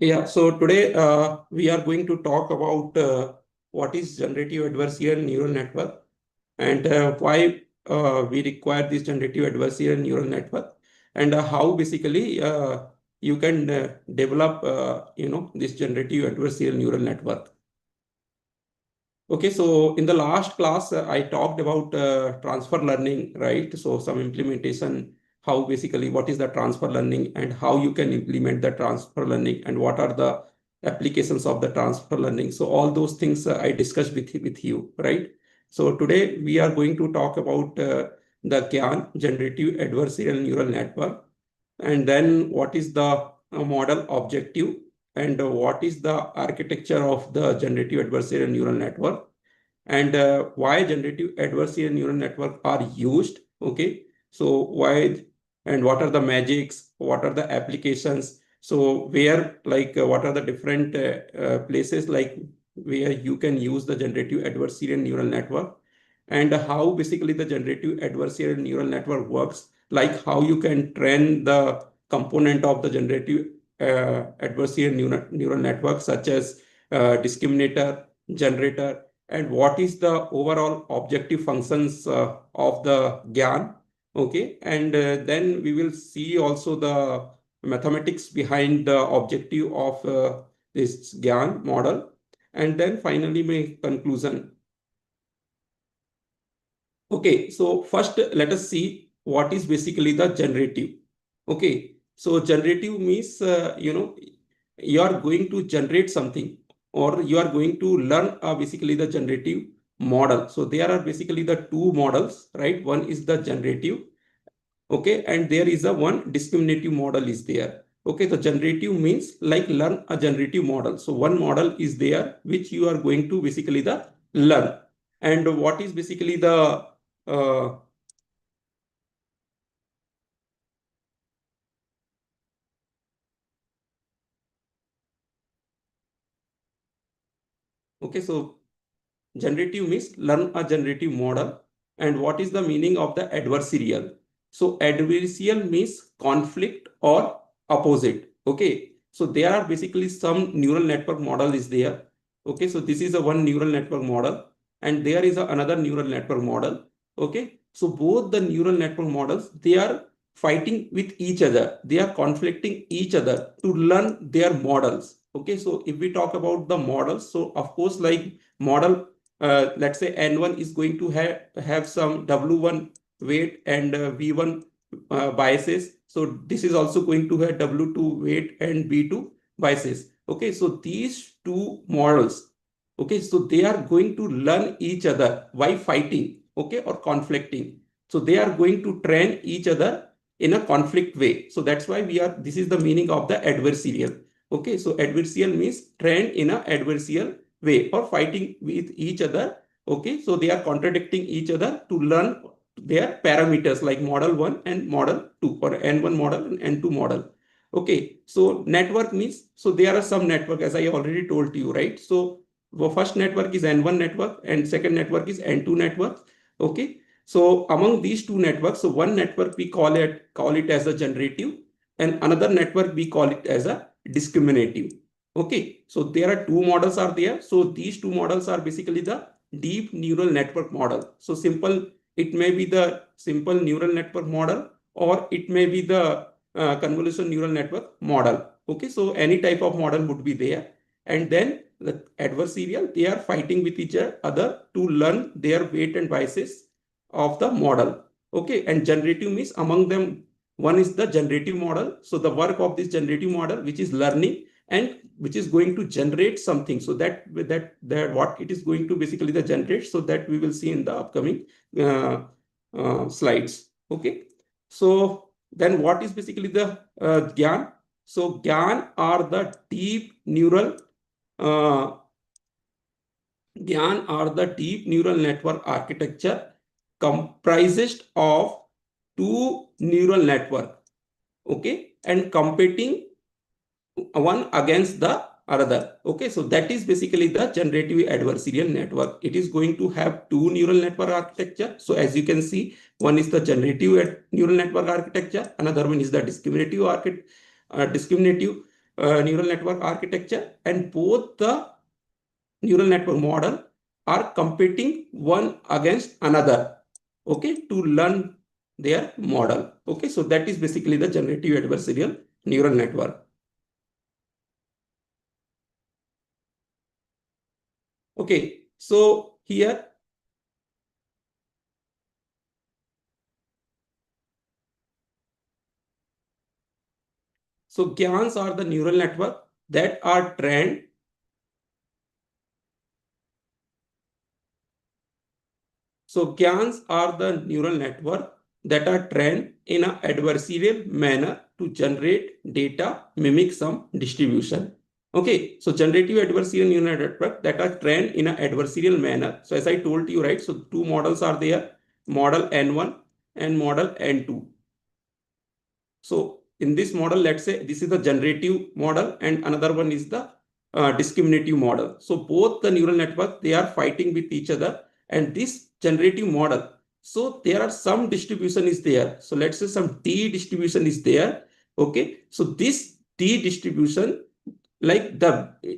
Yeah, so today we are going to talk about what is generative adversarial neural network and why we require this generative adversarial neural network and how basically you can develop this generative adversarial neural network. Okay, so in the last class, I talked about transfer learning, right? So some implementation, how basically what is the transfer learning and how you can implement the transfer learning and what are the applications of the transfer learning. So all those things I discussed with you, right? So today we are going to talk about the GAN, Generative Adversarial Neural Network, and then what is the model objective and what is the architecture of the generative adversarial neural network and why generative adversarial neural network are used. Okay, so why and what are the magics, what are the applications, so where what are the different places like where you can use the generative adversarial neural network and how basically the generative adversarial neural network works, like how you can train the component of the generative adversarial neural network such as discriminator, generator, and what is the overall objective functions of the GAN. Okay, and then we will see also the mathematics behind the objective of this GAN model, and then finally my conclusion. Okay, so first let us see what is basically the generative. Okay, so generative means you are going to generate something or you are going to learn basically the generative model. So there are basically the two models, right? One is the generative, okay, and there is a one discriminative model is there. Okay, so generative means like learn a generative model. So one model is there which you are going to basically the learn. And what is basically the uh, okay, so generative means learn a generative model. And what is the meaning of the adversarial? So adversarial means conflict or opposite. Okay, so there are basically some neural network model is there. Okay, so this is a one neural network model and there is another neural network model. Okay, so both the neural network models, they are fighting with each other. They are conflicting each other to learn their models. Okay, so if we talk about the models, so of course like model, let's say N1 is going to have some W1 weight and V1 biases. So this is also going to have W2 weight and B2 biases. Okay, so these two models, okay, so they are going to learn each other by fighting, okay, or conflicting. So they are going to train each other in a conflict way. So that's why this is the meaning of the adversarial. Okay, so adversarial means trained in a adversarial way or fighting with each other. Okay, so they are contradicting each other to learn their parameters like model 1 and model 2 or N1 model and N2 model. Okay, so network means, so there are some network as I already told you, right? So the first network is N1 network and second network is N2 network. Okay, so among these two networks, so one network we call it as a generative and another network we call it as a discriminative. Okay, so there are two models are there. So these two models are basically the deep neural network model. So simple, it may be the simple neural network model or it may be the convolution neural network model. Okay, so any type of model would be there. And then the adversarial, they are fighting with each other to learn their weight and biases of the model. Okay, and generative means among them, one is the generative model. So the work of this generative model, which is learning and which is going to generate something. So that what it is going to basically the generate. So that we will see in the upcoming slides. Okay. So then what is basically the GAN? So GAN are the deep neural GAN are the deep neural network architecture comprised of two neural network, okay, and competing one against the another. Okay, so that is basically the generative adversarial network. It is going to have two neural network architecture. So as you can see, one is the generative neural network architecture, another one is the discriminative discriminative. neural network architecture, and both the neural network model are competing one against another, okay, to learn their model. Okay, so that is basically the generative adversarial neural network. Okay, so here GANs are the neural network that are trained. So GANs are the neural network that are trained in an adversarial manner to generate data, mimic some distribution. Okay, so generative adversarial neural network that are trained in an adversarial manner. So as I told you, right, so two models are there, model N1 and model N2. So in this model, let's say this is the generative model and another one is the discriminative model. So both the neural network, they are fighting with each other, and this generative model, so there are some distribution is there. So let's say some T distribution is there. Okay, so this T distribution, like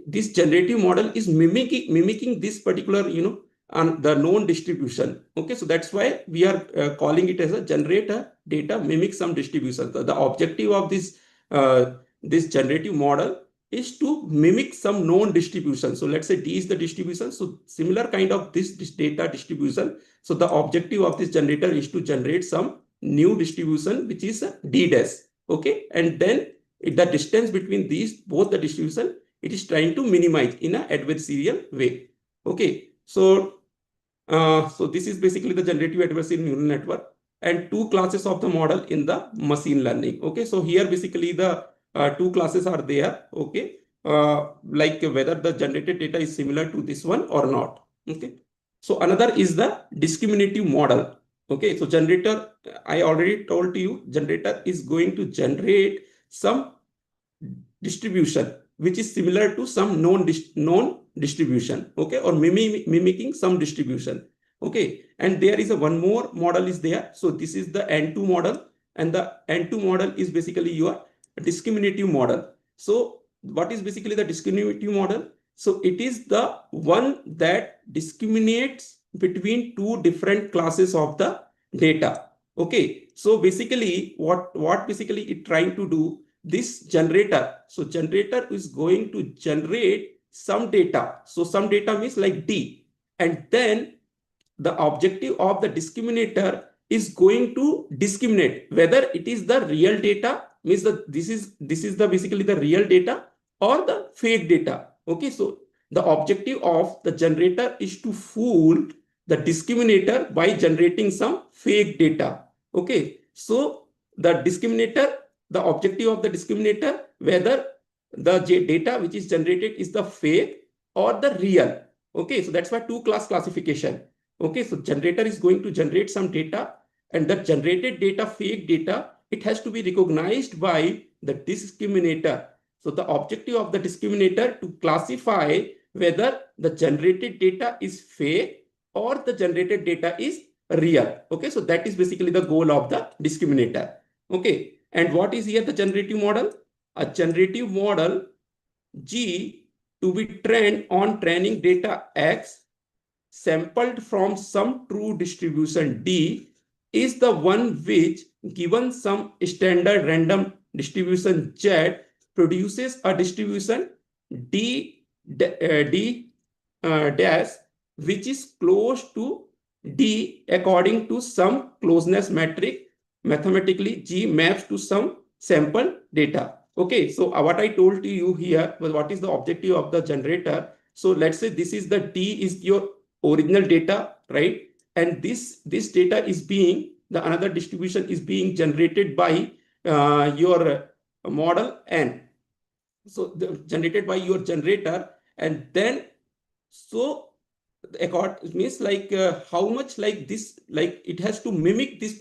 this generative model is mimicking this particular, the known distribution. Okay, so that's why we are calling it as a generator data mimic some distribution. The objective of this generative model is to mimic some known distribution. So let's say D is the distribution, so similar kind of this data distribution. So the objective of this generator is to generate some new distribution which is a D dash. Okay, and then the distance between these both the distribution, it is trying to minimize in an adversarial way. Okay, so this is basically the generative adversarial neural network, and two classes of the model in the machine learning. Okay, so here basically the two classes are there. Okay, like whether the generated data is similar to this one or not. Okay, so another is the discriminative model. Okay, so generator, I already told you, generator is going to generate some distribution which is similar to some known distribution, okay, or mimicking some distribution. Okay, and there is a one more model is there. So this is the N2 model, and the N2 model is basically your discriminative model. So what is basically the discriminative model? So it is the one that discriminates between two different classes of the data. Okay, so basically what basically it trying to do, this generator, so generator is going to generate some data. So some data means like D, and then the objective of the discriminator is going to discriminate whether it is the real data, means that this is the basically the real data or the fake data. Okay, so the objective of the generator is to fool the discriminator by generating some fake data. Okay, so the discriminator, the objective of the discriminator, whether the data which is generated is the fake or the real. Okay, so that's why two class classification. Okay, so generator is going to generate some data, and the generated data, fake data, it has to be recognized by the discriminator. So the objective of the discriminator to classify whether the generated data is fake or the generated data is real. Okay, so that is basically the goal of the discriminator. Okay, and what is here the generative model? A generative model G to be trained on training data X sampled from some true distribution D is the one which, given some standard random distribution Z, produces a distribution D dash which is close to D according to some closeness metric. Mathematically, G maps to some sample data. Okay, so what I told to you here was what is the objective of the generator. So let's say this is the D is your original data, right? And this data is being, the another distribution is being generated by your model N. So generated by your generator, and then so it means like how much like this, like it has to mimic this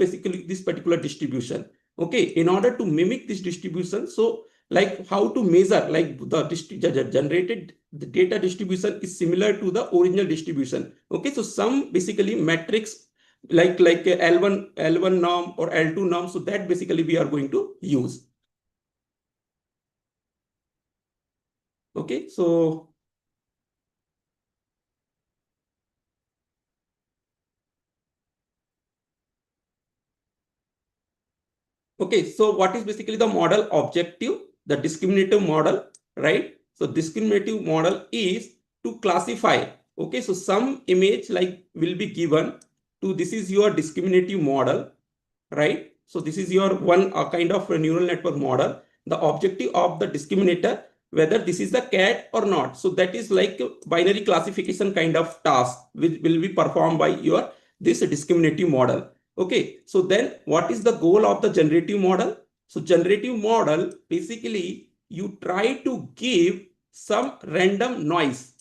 particular distribution. Okay, in order to mimic this distribution, so like how to measure like the generated the data distribution is similar to the original distribution. Okay, so some basically metrics like L1 norm or L2 norm, so that basically we are going to use. Okay, so okay, so what is basically the model objective? The discriminative model, right? So discriminative model is to classify. Okay, so some image like will be given to, this is your discriminative model, right? So this is your one kind of a neural network model. The objective of the discriminator, whether this is the cat or not. So that is like a binary classification kind of task which will be performed by your this discriminative model. Okay, so then what is the goal of the generative model? So generative model, basically you try to give some random noise.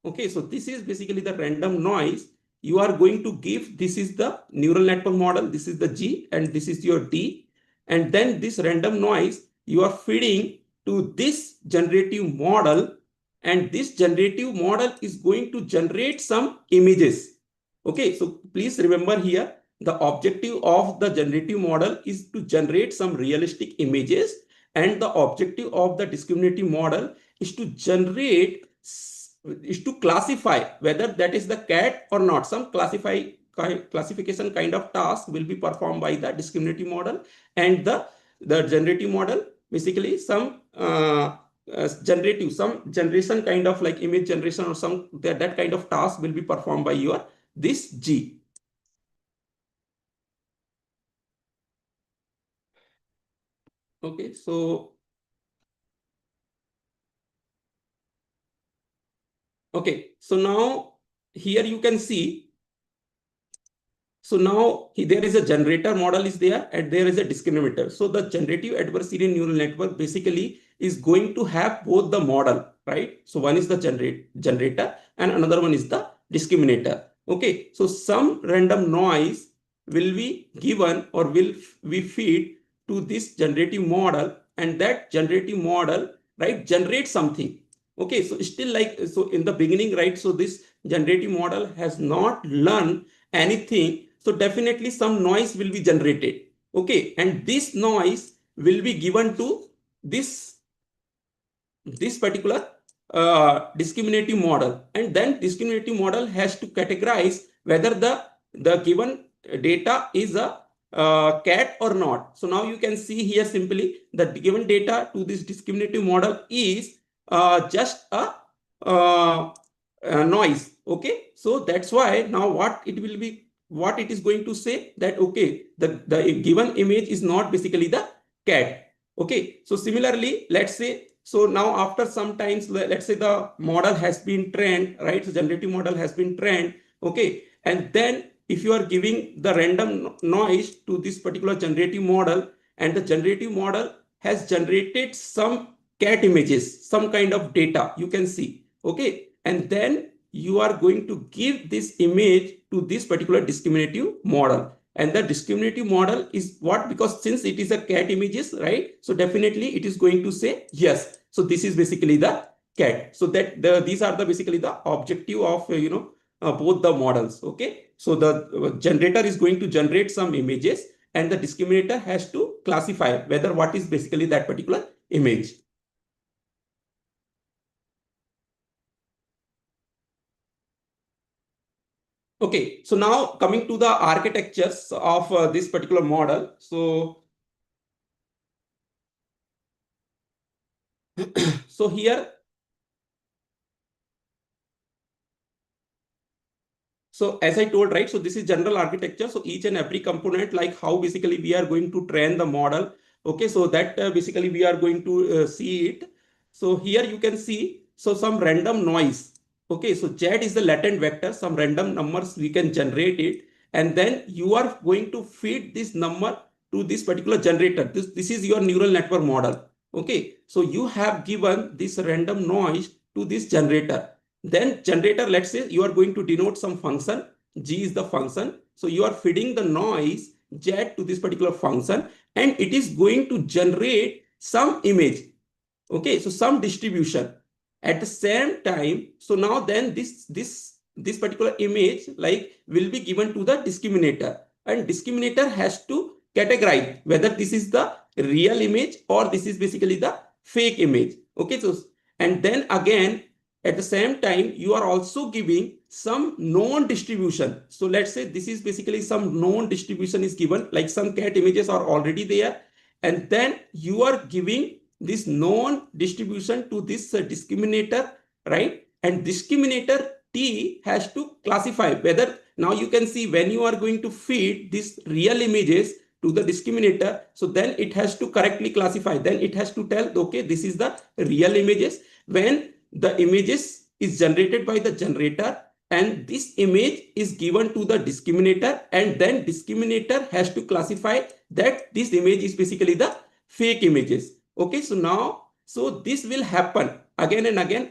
Okay, so this is basically the random noise you are going to give. This is the neural network model, this is the G and this is your D, and then this random noise you are feeding to this generative model, and this generative model is going to generate some images. Okay, so please remember here, the objective of the generative model is to generate some realistic images, and the objective of the discriminative model is to generate, is to classify whether that is the cat or not. Some classification kind of task will be performed by the discriminative model, and the generative model basically some generative, some generation kind of like image generation or some that kind of task will be performed by your this G. Okay, so okay, so now here you can see, so now there is a generator model is there and there is a discriminator. So the generative adversarial neural network basically is going to have both the model, right? So one is the generator and another one is the discriminator. Okay, so some random noise will be given or will we feed to this generative model, and that generative model, right, generate something. Okay, so still like, so in the beginning, right, so this generative model has not learned anything, so definitely some noise will be generated. Okay, and this noise will be given to this particular discriminative model, and then discriminative model has to categorize whether the given data is a cat or not. So now you can see here simply that the given data to this discriminative model is just a noise. Okay, so that's why now what it will be, what it is going to say that okay, the given image is not basically the cat. Okay, so similarly, let's say, so now after some times, let's say the model has been trained, right? So generative model has been trained. Okay, and then if you are giving the random noise to this particular generative model, and the generative model has generated some cat images, some kind of data you can see. Okay, and then you are going to give this image to this particular discriminative model, and the discriminative model is what, because since it is a cat images, right, so definitely it is going to say yes, so this is basically the cat. So that these are the basically the objective of both the models. Okay, so the generator is going to generate some images, and the discriminator has to classify whether what is basically that particular image. Okay, so now coming to the architectures of this particular model. So here, so as I told, right, so this is general architecture. So each and every component, like how basically we are going to train the model. Okay, so that basically we are going to see it. So here you can see, so some random noise. Okay, so Z is the latent vector, some random numbers we can generate it. And then you are going to feed this number to this particular generator. This is your neural network model. Okay, so you have given this random noise to this generator. Then generator, let's say you are going to denote some function, G is the function. So you are feeding the noise Z to this particular function, and it is going to generate some image. Okay, so some distribution. At the same time, so now then this particular image like will be given to the discriminator, and discriminator has to categorize whether this is the real image or this is basically the fake image. Okay, so And then again, at the same time, you are also giving some known distribution. So let's say this is basically some known distribution is given, like some cat images are already there. And then you are giving this known distribution to this discriminator, right? And discriminator T has to classify whether, now you can see when you are going to feed these real images to the discriminator, so then it has to correctly classify. Then it has to tell, okay, this is the real images. When the images is generated by the generator and this image is given to the discriminator, and then discriminator has to classify that this image is basically the fake images. Okay, so now, so this will happen again and again,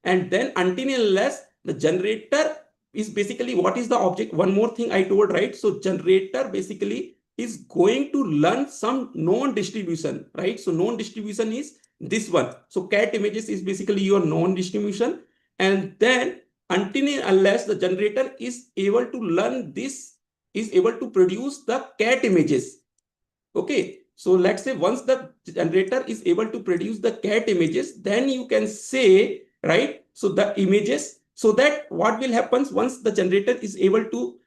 and then until and unless the generator is basically, what is the object? One more thing I told, right? So generator basically is going to learn some known distribution, right? So known distribution is this one. So cat images is basically your known distribution. And then until and unless the generator is able to learn this, is able to produce the cat images. Okay, so let's say once the generator is able to produce the cat images, then you can say, right? So the images, so that what will happen once the generator is able to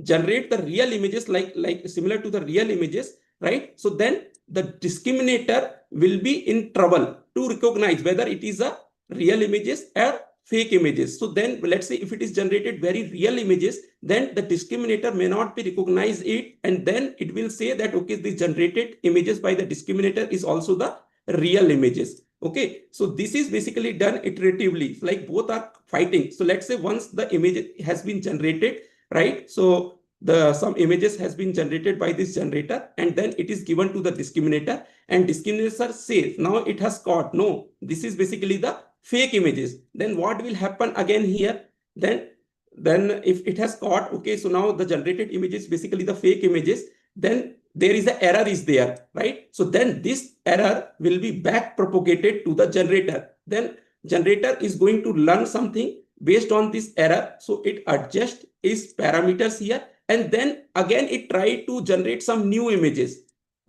generate the real images, like similar to the real images, right? So then the discriminator will be in trouble to recognize whether it is a real images or fake images. So then let's say if it is generated very real images, then the discriminator may not be recognize it, and then it will say that, okay, the generated images by the discriminator is also the real images. Okay, so this is basically done iteratively, like both are fighting. So let's say once the image has been generated, right? So the some images has been generated by this generator, and then it is given to the discriminator, and discriminator says, now it has caught, no, this is basically the fake images. Then what will happen again here? Then if it has caught, okay, so now the generated images basically the fake images, then there is an error is there, right? So then this error will be back propagated to the generator. Then generator is going to learn something based on this error. So it adjusts its parameters here, and then again it try to generate some new images.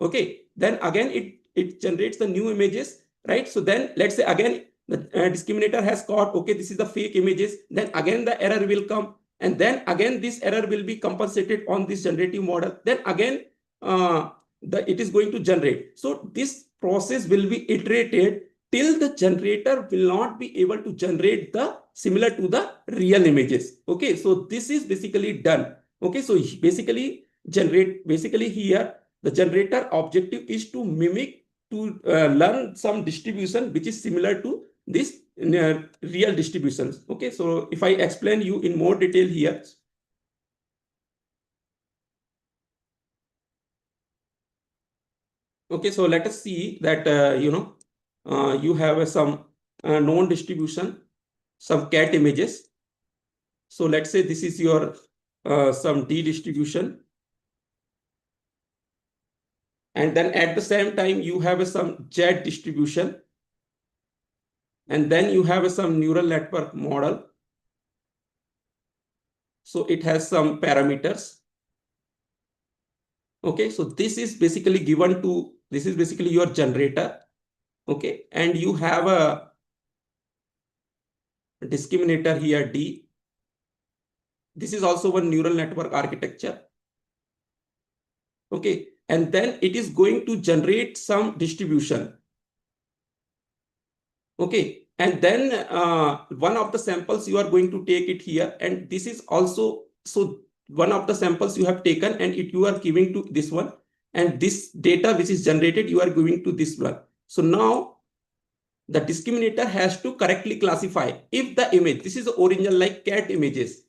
Okay, then again it generates the new images, right? So then let's say again the discriminator has caught, okay, this is the fake images. Then again the error will come, and then again this error will be compensated on this generative model. Then again it is going to generate. So this process will be iterated till the generator will not be able to generate the similar to the real images. Okay, so this is basically done. Okay, so basically here the generator objective is to mimic, to learn some distribution which is similar to this real distributions. Okay, so if I explain you in more detail here. Okay, so let us see that you have some known distribution, some cat images. So let's say this is your some D distribution, and then at the same time you have some Z distribution, and then you have some neural network model. So it has some parameters. Okay, so this is basically given to, this is basically your generator. Okay, and you have a discriminator here D. This is also one neural network architecture. Okay, and then it is going to generate some distribution. Okay, and then one of the samples you are going to take it here, and this is also, so one of the samples you have taken and you are giving to this one, and this data which is generated you are giving to this one. So now the discriminator has to correctly classify if the image, this is the original like cat images.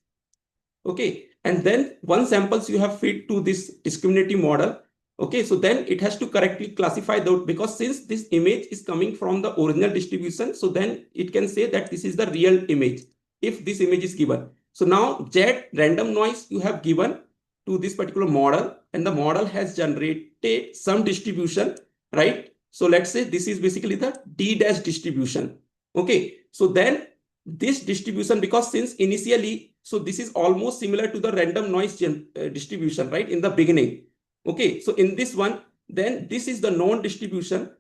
Okay, and then one samples you have fed to this discriminative model. Okay, so then it has to correctly classify the, because since this image is coming from the original distribution, so then it can say that this is the real image if this image is given. So now Z random noise you have given to this particular model, and the model has generated some distribution, right? So let's say this is basically the D dash distribution. Okay, so then this distribution, because since initially, so this is almost similar to the random noise distribution, right, in the beginning. Okay, so in this one, then this is the known distribution,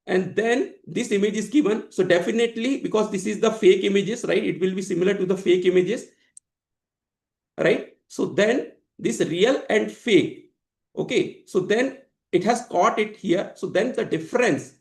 and then this image is given. So definitely, because this is the fake images, right? It will be similar to the fake images, right? So then this real and fake, okay? So then it has caught it here. So then the difference,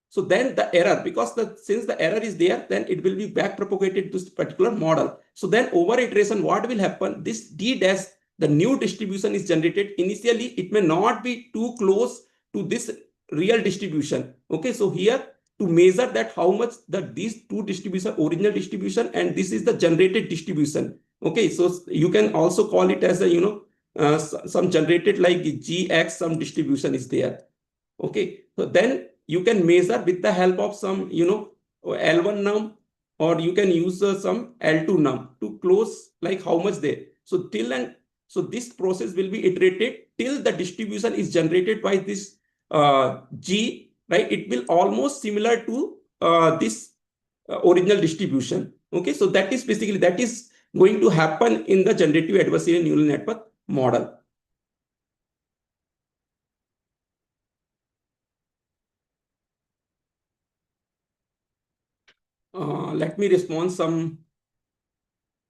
so then the error, because since the error is there, then it will be back propagated to this particular model. So then over iteration, what will happen? This D dash, the new distribution is generated. Initially, it may not be too close to this real distribution. Okay, so here to measure that how much these two distribution, original distribution, and this is the generated distribution. Okay, so you can also call it as a some generated like GX, some distribution is there. Okay, so then you can measure with the help of some L1 num, or you can use some L2 num to close like how much there. So so this process will be iterated till the distribution is generated by this G, right? It will almost similar to this original distribution. Okay, so that is basically that is going to happen in the generative adversarial neural network model. Let me respond some.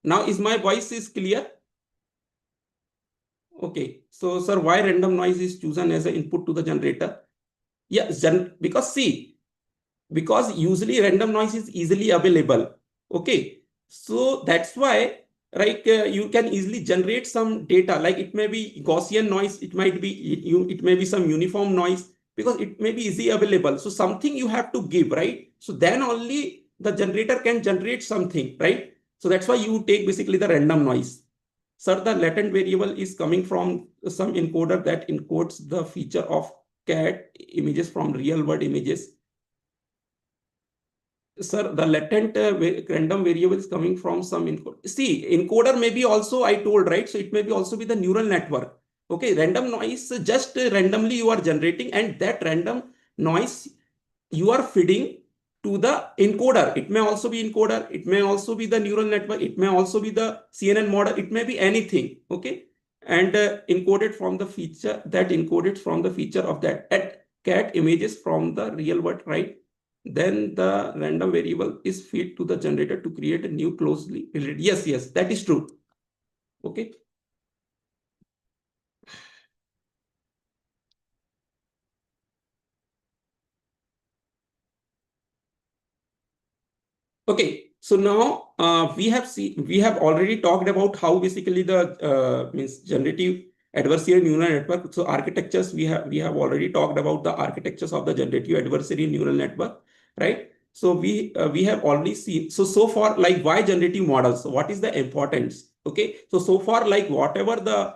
Now, is my voice is clear? Okay. So, sir, why random noise is chosen as an input to the generator? Yeah, because see, because usually random noise is easily available. Okay. So that's why, like, you can easily generate some data, like it may be Gaussian noise, it might be it may be some uniform noise, because it may be easily available. So something you have to give, right? So then only the generator can generate something, right? So that's why you take basically the random noise. Sir, the latent variable is coming from some encoder that encodes the feature of cat images from real world images. Sir, the latent random variable is coming from some encoder. See, encoder may be also, I told, right? So it may be also be the neural network. Okay, random noise, just randomly you are generating, and that random noise you are feeding to the encoder. It may also be encoder, it may also be the neural network, it may also be the CNN model, it may be anything. Okay, and encoded from the feature that encoded from the feature of that at cat images from the real world, right? Then the random variable is fed to the generator to create a new closely related. Yes, yes, that is true. Okay. Okay, so now we have already talked about how basically the means generative adversarial neural network. So architectures, we have already talked about the architectures of the generative adversarial neural network, right? So we have already seen. So far, like, why generative models? So what is the importance? Okay, so far, like, whatever the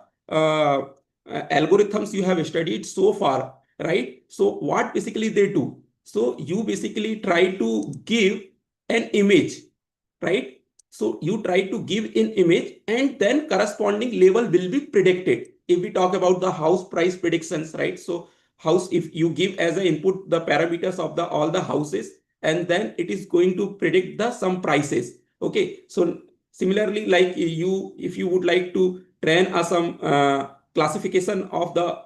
algorithms you have studied so far, right? So what basically they do? So you basically try to give an image, right? So you try to give an image, and then corresponding label will be predicted. If we talk about the house price predictions, right? So house, if you give as an input the parameters of the all the houses, and then it is going to predict the some prices. Okay, so similarly, like, if you would like to train some uh, classification of the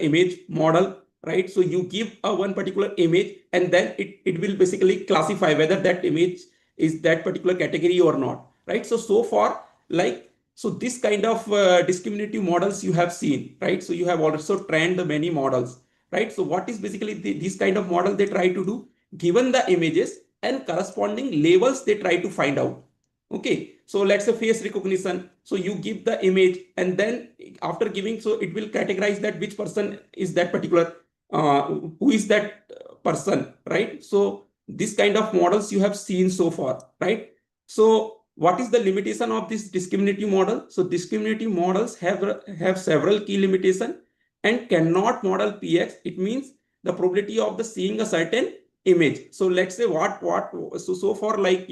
image model, right? So you give a one particular image, and then it will basically classify whether that image is that particular category or not, right? So far, like, so this kind of discriminative models you have seen, right? So you have also trained the many models, right? So what is basically this kind of model they try to do? Given the images and corresponding labels, they try to find out. Okay, so let's say face recognition. So you give the image, and then after giving, so it will categorize that which person is that particular, who is that person, right? So this kind of models you have seen so far, right? So what is the limitation of this discriminative model? So discriminative models have several key limitations and cannot model PX. It means the probability of the seeing a certain image. So let's say so far, like,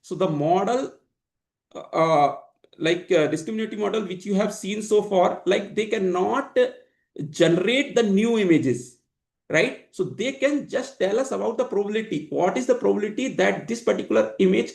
so the model, uh, like, discriminative model which you have seen so far, like, they cannot generate the new images, right? So they can just tell us about the probability. What is the probability that this particular image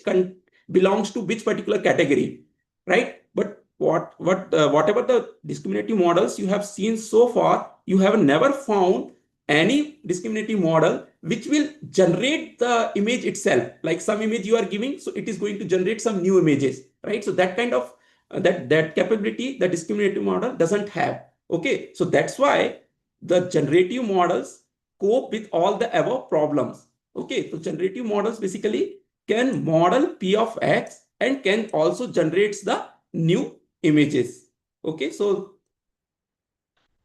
belongs to which particular category, right? But whatever the discriminative models you have seen so far, you have never found any discriminative model which will generate the image itself. Like some image you are giving, so it is going to generate some new images, right? So that kind of that capability the discriminative model doesn't have. Okay, so that's why the generative models cope with all the above problems. Okay, so generative models basically can model P of X and can also generates the new images. Okay, so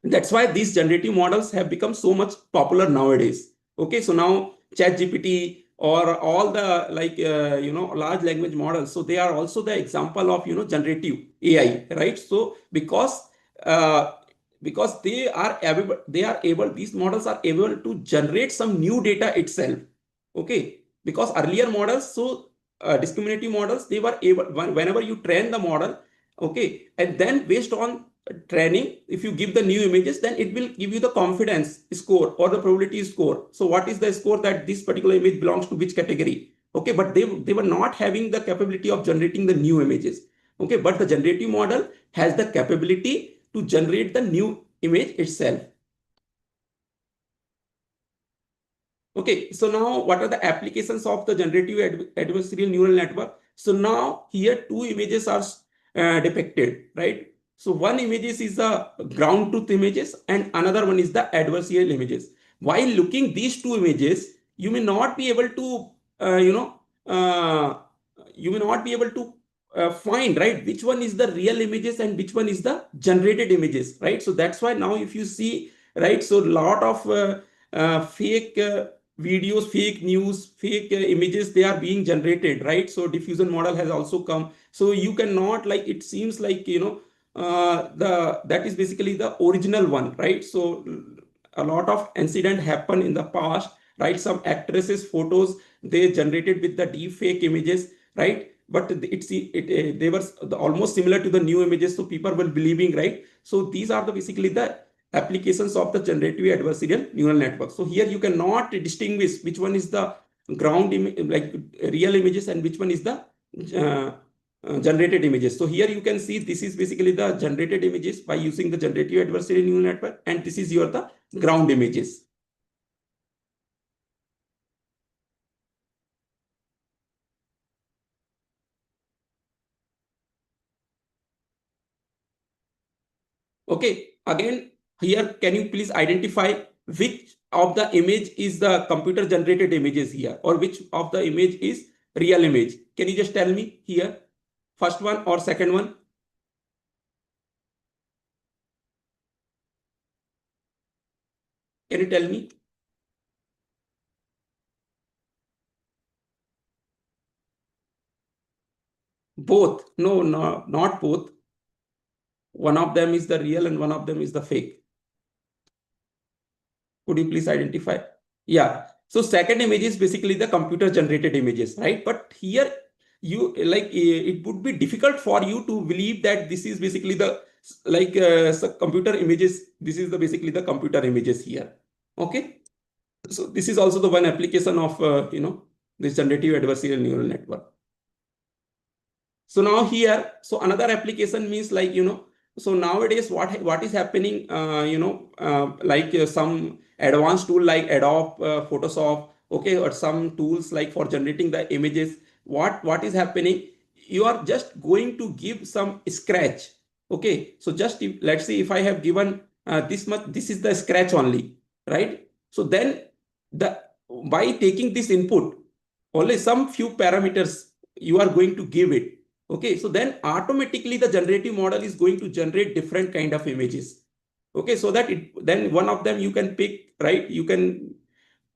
that's why these generative models have become so much popular nowadays. Okay, so now ChatGPT or all the like large language models, so they are also the example of generative AI, right? So uh, because they are able, these models are able to generate some new data itself. Okay, because earlier models, so discriminative models, they were able, whenever you train the model, okay, and then based on training, if you give the new images, then it will give you the confidence score or the probability score. So what is the score that this particular image belongs to which category? Okay, but they were not having the capability of generating the new images. Okay, but the generative model has the capability to generate the new image itself. Okay, so now what are the applications of the generative adversarial neural network? So now here two images are depicted, right? So one images is the ground truth images and another one is the adversarial images. While looking these two images, you may not be able to, uh, you may not be able to find, right, which one is the real images and which one is the generated images, right? So that's why now if you see, right, so lot of fake videos, fake news, fake images, they are being generated, right? So diffusion model has also come. So you cannot, like, it seems like, the that is basically the original one, right? So a lot of incident happened in the past, right? Some actresses photos they generated with the deep fake images, right? But they were almost similar to the new images, so people were believing, right? So these are the basically the applications of the generative adversarial neural network. So here you cannot distinguish which one is the like real images and which one is the uh, generated images. So here you can see this is basically the generated images by using the generative adversarial neural network, and this is your the ground images. Okay, again, here, can you please identify which of the image is the computer generated images here, or which of the image is real image? Can you just tell me here, first one or second one? Can you tell me? Both. No, no, not both. One of them is the real and one of them is the fake. Could you please identify? Yeah. So second image is basically the computer generated images, right? But here you like it would be difficult for you to believe that this is basically the like computer images. This is the basically the computer images here. Okay. So this is also the one application of this generative adversarial neural network. So now here, so another application means like, so nowadays what is happening, like some advanced tool like Adobe Photoshop, okay, or some tools like for generating the images, what is happening? You are just going to give some scratch. Okay, so just let's see if I have given this much, this is the scratch only, right? So then the by taking this input, only some few parameters you are going to give it. Okay, so then automatically the generative model is going to generate different kind of images. Okay, so that it then one of them you can pick, right? You can,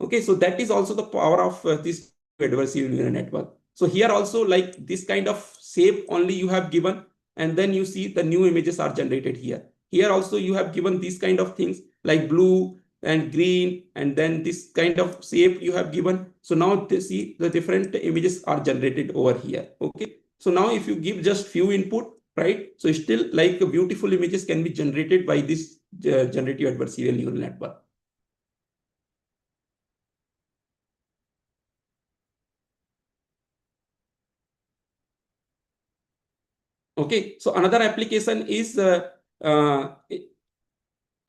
okay, so that is also the power of this adversarial neural network. So here also like this kind of shape only you have given, and then you see the new images are generated here. Here also you have given these kind of things like blue and green, and then this kind of shape you have given. So now they see the different images are generated over here. Okay, so now if you give just few input, right? So still like beautiful images can be generated by this generative adversarial neural network. Okay, so another application is uh,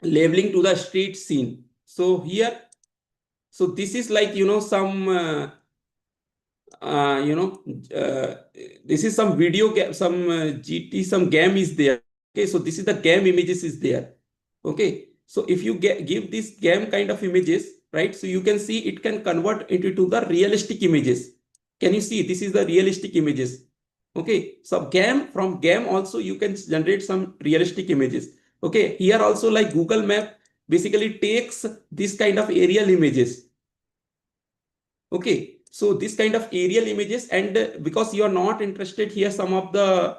labeling to the street scene. So here, so this is like, some, uh, you know, uh, this is some video game, some GT, some game is there. Okay, so this is the game images is there. Okay, so if you give this game kind of images, right? So you can see it can convert into the realistic images. Can you see? This is the realistic images. Okay, so from game also you can generate some realistic images. Okay, here also like Google Map basically takes this kind of aerial images. Okay, so this kind of aerial images, and because you are not interested here, some of the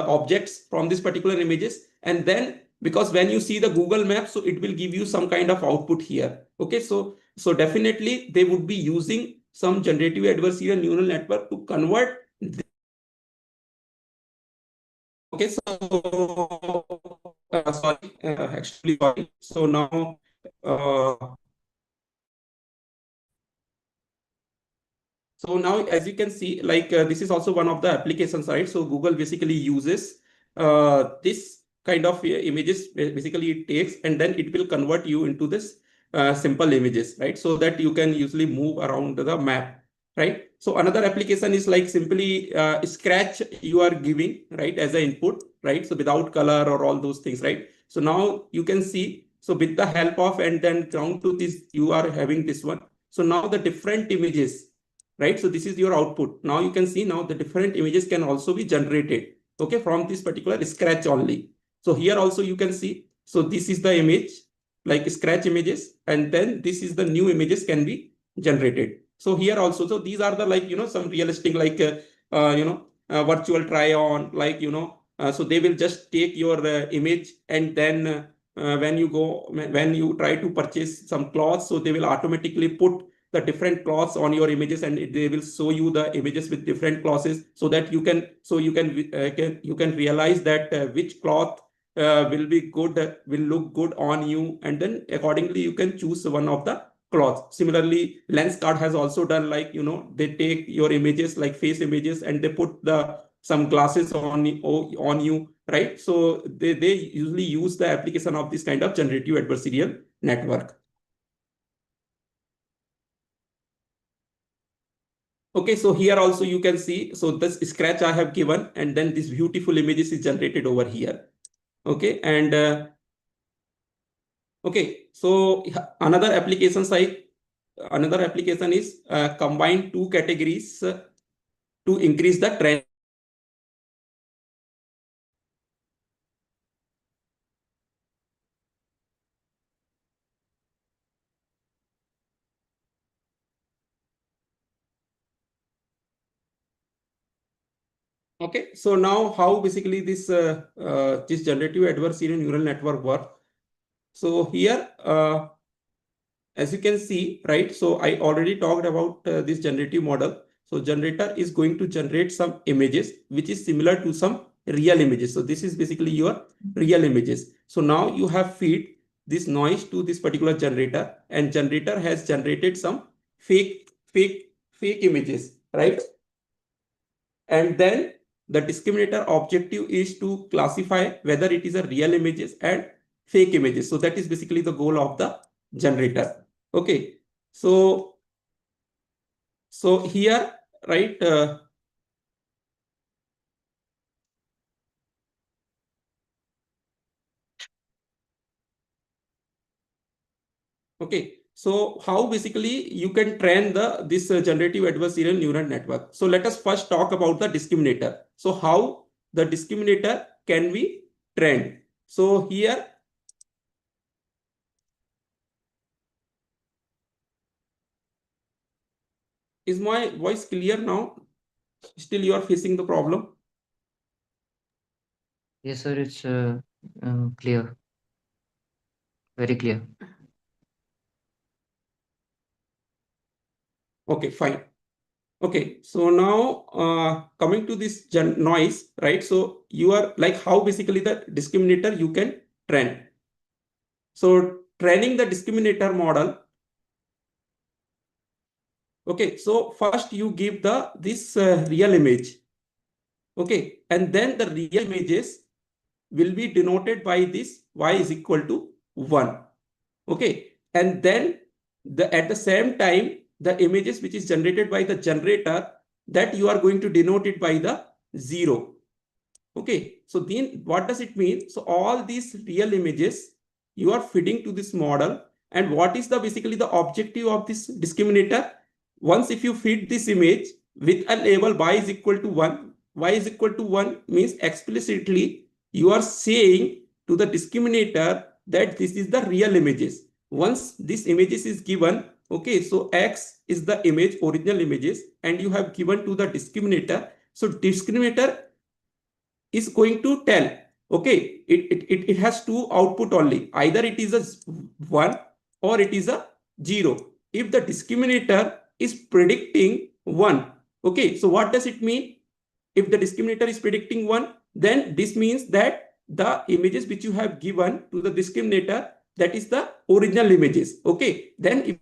objects from this particular images, and then because when you see the Google Map, so it will give you some kind of output here. Okay, so definitely they would be using some generative adversarial neural network to convert. Okay, so sorry, actually sorry. So now. So now, as you can see, like this is also one of the applications, right? So Google basically uses this kind of images. Basically, it takes and then it will convert you into this simple images, right? So that you can usually move around the map, right? So another application is like simply scratch you are giving, right, as an input, right? So without color or all those things, right? So now you can see. So with the help of and then down to this, you are having this one. So now the different images, right? So this is your output. Now you can see now the different images can also be generated, okay, from this particular scratch only. So here also you can see, so this is the image, like scratch images, and then this is the new images can be generated. So here also, so these are the like, some realistic like, virtual try on, like, so they will just take your image and then when you try to purchase some clothes, so they will automatically put the different cloths on your images, and they will show you the images with different clothes, so that you can realize that which cloth will be good, will look good on you, and then accordingly you can choose one of the cloths. Similarly, Lenskart has also done like, they take your images like face images and they put the some glasses on you, right? So they usually use the application of this kind of generative adversarial network. Okay, so here also you can see, so this scratch I have given, and then this beautiful images is generated over here. Okay, and okay, so another application is combine two categories to increase the trend. Okay, so now how basically this generative adversarial neural network work. So here, as you can see, right? So I already talked about this generative model. So generator is going to generate some images which is similar to some real images. So this is basically your real images. So now you have feed this noise to this particular generator, and generator has generated some fake images, right? And then the discriminator objective is to classify whether it is a real images and fake images. So that is basically the goal of the generator. Okay, so here, right, okay, so how basically you can train this generative adversarial neural network. So let us first talk about the discriminator. So how the discriminator can be trained. So here, is my voice clear now? Still you are facing the problem? Yes, sir, it's clear, very clear. Okay, fine. Okay, so now coming to this noise, right? So you are like how basically the discriminator you can train. So training the discriminator model. Okay, so first you give this real image. Okay, and then the real images will be denoted by this y is equal to 1. Okay, and then at the same time, the images which is generated by the generator, that you are going to denote it by the 0. Okay, so then what does it mean? So all these real images you are feeding to this model, and what is the basically the objective of this discriminator? Once if you feed this image with a label y is equal to 1, y is equal to 1 means explicitly you are saying to the discriminator that this is the real images. Once this images is given, okay, so x is the image, original images, and you have given to the discriminator. So discriminator is going to tell, okay, it has two output only, either it is a 1 or it is a 0. If the discriminator is predicting 1, okay, so what does it mean? If the discriminator is predicting 1, then this means that the images which you have given to the discriminator, that is the original images. Okay, then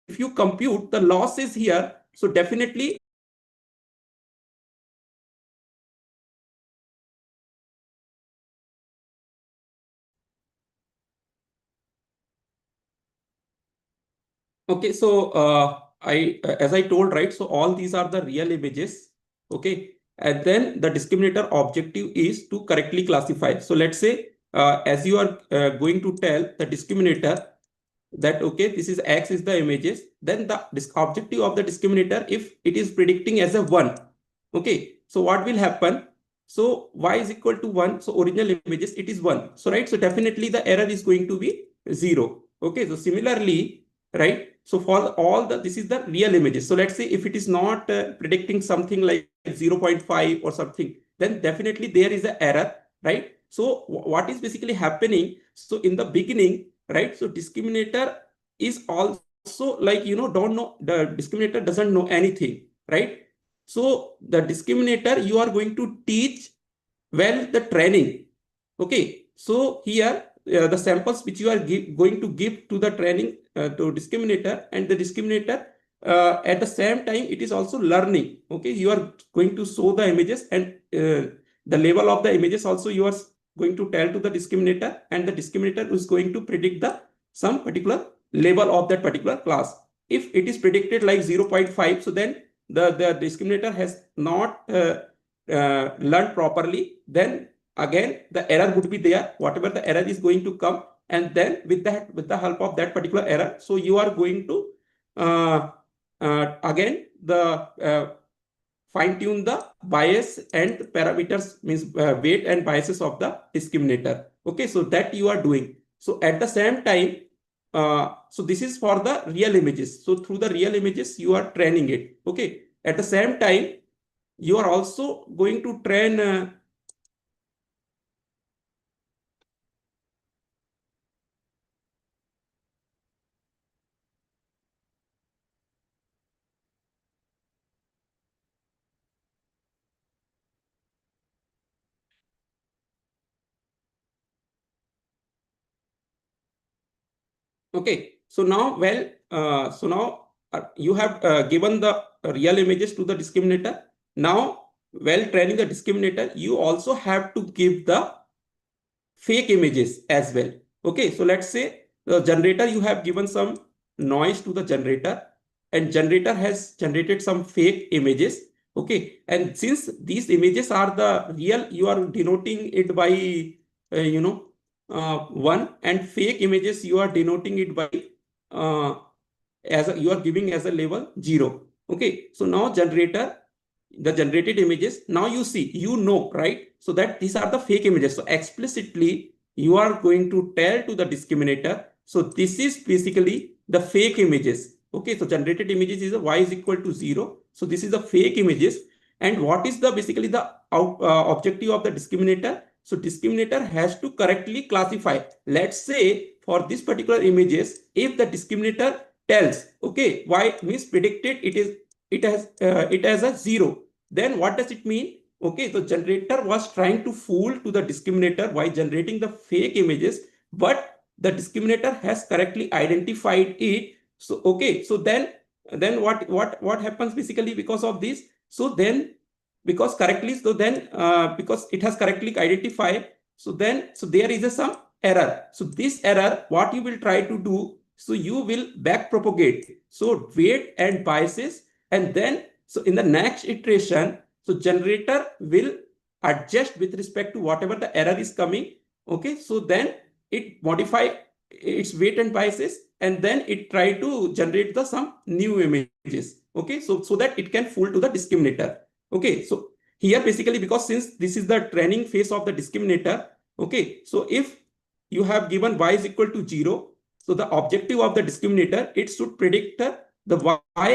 if you compute the losses here, so definitely okay, so as I told, right, so all these are the real images. Okay, and then the discriminator objective is to correctly classify. So let's say as you are going to tell the discriminator that okay, this is x is the images, then the objective of the discriminator, if it is predicting as a 1, okay, so what will happen? So y is equal to 1, so original images it is 1, so right, so definitely the error is going to be 0. Okay, so similarly, right, so for all the, this is the real images. So let's say if it is not predicting something like 0.5 or something, then definitely there is an error, right? So what is basically happening? So in the beginning, right, so discriminator is also like, don't know, the discriminator doesn't know anything, right? So the discriminator, you are going to teach well the training. Okay, so here the samples which you are going to give to the training to discriminator, and the discriminator at the same time it is also learning. Okay, you are going to show the images, and the label of the images also you are going to tell to the discriminator, and the discriminator is going to predict the some particular label of that particular class. If it is predicted like 0.5, so then the discriminator has not learned properly, then again the error would be there, whatever the error is going to come, and then with the help of that particular error, so you are going to again the fine tune the bias and parameters, means weight and biases of the discriminator. Okay, so that you are doing. So at the same time, so this is for the real images. So through the real images you are training it. Okay, at the same time you are also going to train okay, so now, well, so now you have given the real images to the discriminator. Now, while training the discriminator, you also have to give the fake images as well. Okay, so let's say the generator, you have given some noise to the generator, and generator has generated some fake images. Okay, and since these images are the real, you are denoting it by you know 1, and fake images you are denoting it by you are giving as a label 0. Okay, so now generator, the generated images, now you see, right, so that these are the fake images. So explicitly you are going to tell to the discriminator, so this is basically the fake images. Okay, so generated images is a y is equal to 0, so this is the fake images. And what is the basically the objective of the discriminator? So discriminator has to correctly classify. Let's say for this particular images, if the discriminator tells, okay, y means predicted, it has a 0, then what does it mean? Okay, so generator was trying to fool to the discriminator by generating the fake images, but the discriminator has correctly identified it. So okay, so then what happens basically because of this? So then because it has correctly identified, so there is some error. So this error, what you will try to do, so you will back propagate. So weight and biases, and then so in the next iteration, so generator will adjust with respect to whatever the error is coming. Okay, so then it modify its weight and biases, and then it try to generate the some new images. Okay, so that it can fool to the discriminator. Okay, so here basically, because since this is the training phase of the discriminator, okay, so if you have given y is equal to 0, so the objective of the discriminator, it should predict the y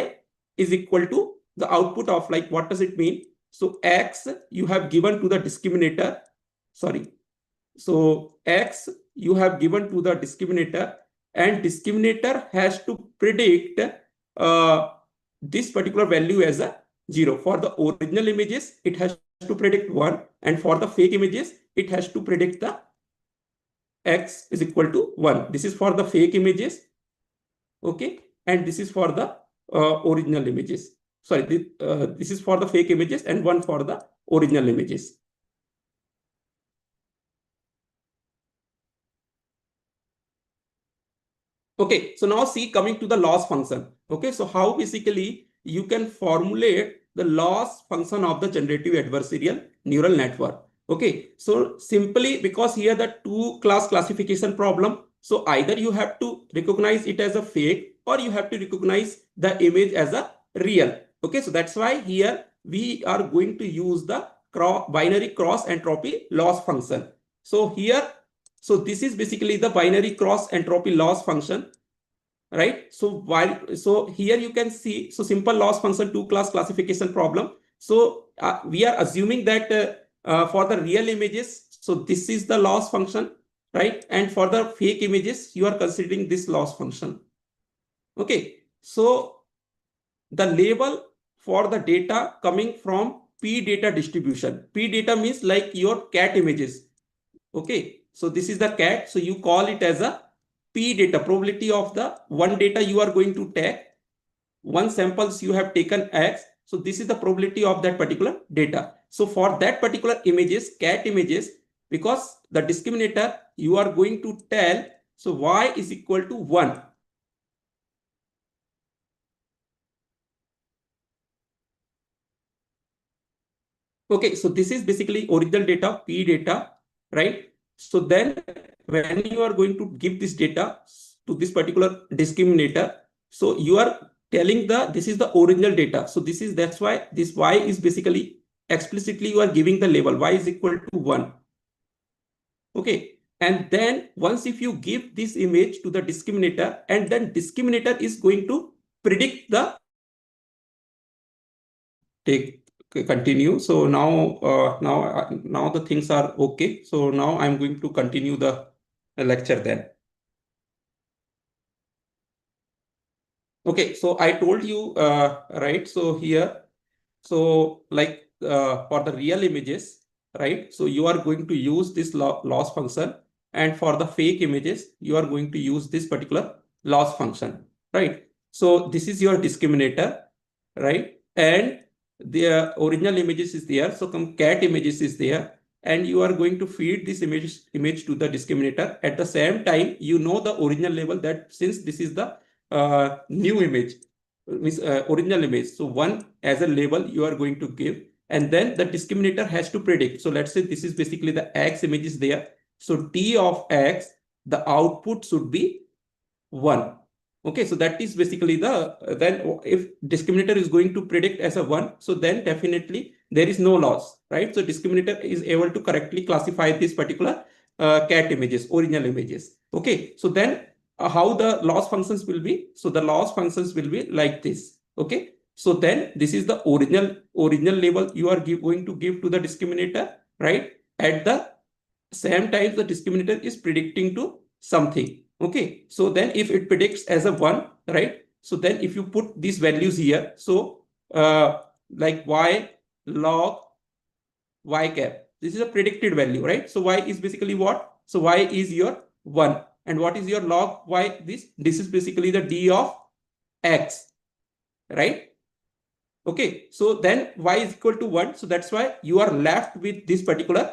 is equal to the output of, like, what does it mean? So x you have given to the discriminator, sorry, so x you have given to the discriminator, and discriminator has to predict this particular value as a 0. For the original images, it has to predict 1, and for the fake images, it has to predict the x is equal to 1. This is for the fake images, okay, and this is for the original images. Sorry, this is for the fake images and 1 for the original images. Okay, so now see, coming to the loss function. Okay, so how basically you can formulate the loss function of the generative adversarial neural network. Okay, so simply because here the two class classification problem, so either you have to recognize it as a fake or you have to recognize the image as a real. Okay, so that's why here we are going to use the binary cross entropy loss function. So here, so this is basically the binary cross entropy loss function, right? So here you can see, so simple loss function two class classification problem. So we are assuming that for the real images, so this is the loss function, right? And for the fake images, you are considering this loss function. Okay, so the label for the data coming from P data distribution. P data means like your cat images. Okay, so this is the cat. So you call it as a P data, probability of the one data you are going to take. One samples you have taken X. So this is the probability of that particular data. So for that particular images, cat images, because the discriminator you are going to tell, so Y is equal to 1. Okay, so this is basically original data, P data, right? So then when you are going to give this data to this particular discriminator, so you are telling this is the original data. So this is, that's why this Y is basically explicitly you are giving the label Y is equal to 1. Okay. And then once if you give this image to the discriminator, and then discriminator is going to predict the continue. So now the things are okay. So now I'm going to continue the lecture then. Okay, so I told you, right? So here, so like for the real images, right? So you are going to use this loss function, and for the fake images, you are going to use this particular loss function, right? So this is your discriminator, right? And the original images is there. So some cat images is there, and you are going to feed this image to the discriminator. At the same time, you know the original label that since this is the new image, means original image. So one as a label you are going to give, and then the discriminator has to predict. So let's say this is basically the X image is there. So T of X, the output should be 1. Okay, so that is basically the, then if discriminator is going to predict as a 1, so then definitely there is no loss, right? So discriminator is able to correctly classify this particular cat images, original images. Okay, so then how the loss functions will be? So the loss functions will be like this. Okay, so then this is the original label you are going to give to the discriminator, right? At the same time, the discriminator is predicting to something. Okay, so then if it predicts as a 1, right? So then if you put these values here, so like Y log Y cap, this is a predicted value, right? So Y is basically what? So Y is your 1. And what is your log Y? This is basically the D of X, right? Okay, so then Y is equal to 1. So that's why you are left with this particular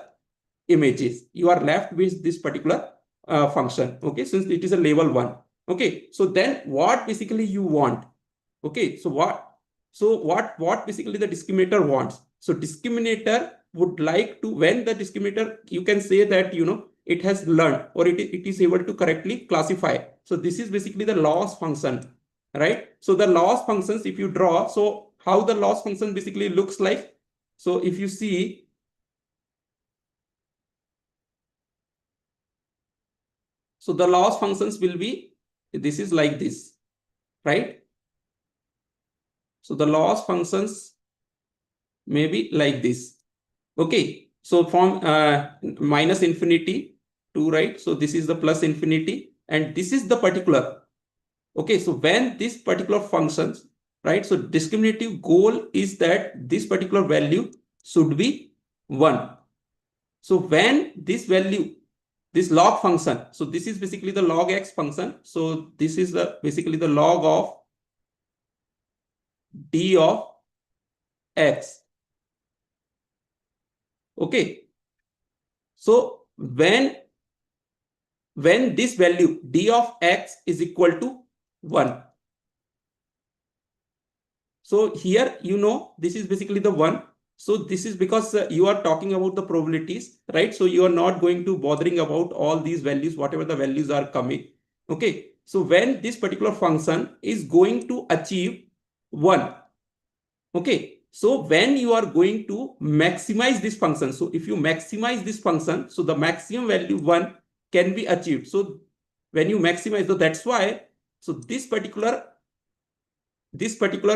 images. You are left with this particular function. Okay, since it is a level 1. Okay, so then what basically you want? Okay, so what basically the discriminator wants? So discriminator would like to, when the discriminator, you can say that, it has learned, or it is able to correctly classify. So this is basically the loss function, right? So the loss functions, if you draw, so how the loss function basically looks like. So if you see, so the loss functions will be, this is like this, right? So the loss functions may be like this. Okay, so from minus infinity to, right, so this is the plus infinity, and this is the particular. Okay, so when this particular functions, right, so discriminative goal is that this particular value should be 1. So when this value, this log function, so this is basically the log x function, so this is the basically the log of d of x. Okay, so when this value d of x is equal to 1, so here, this is basically the 1. So this is because you are talking about the probabilities, right? So you are not going to bothering about all these values, whatever the values are coming. Okay, so when this particular function is going to achieve 1, okay, so when you are going to maximize this function, so if you maximize this function, so the maximum value 1 can be achieved. So when you maximize, so that's why, so this particular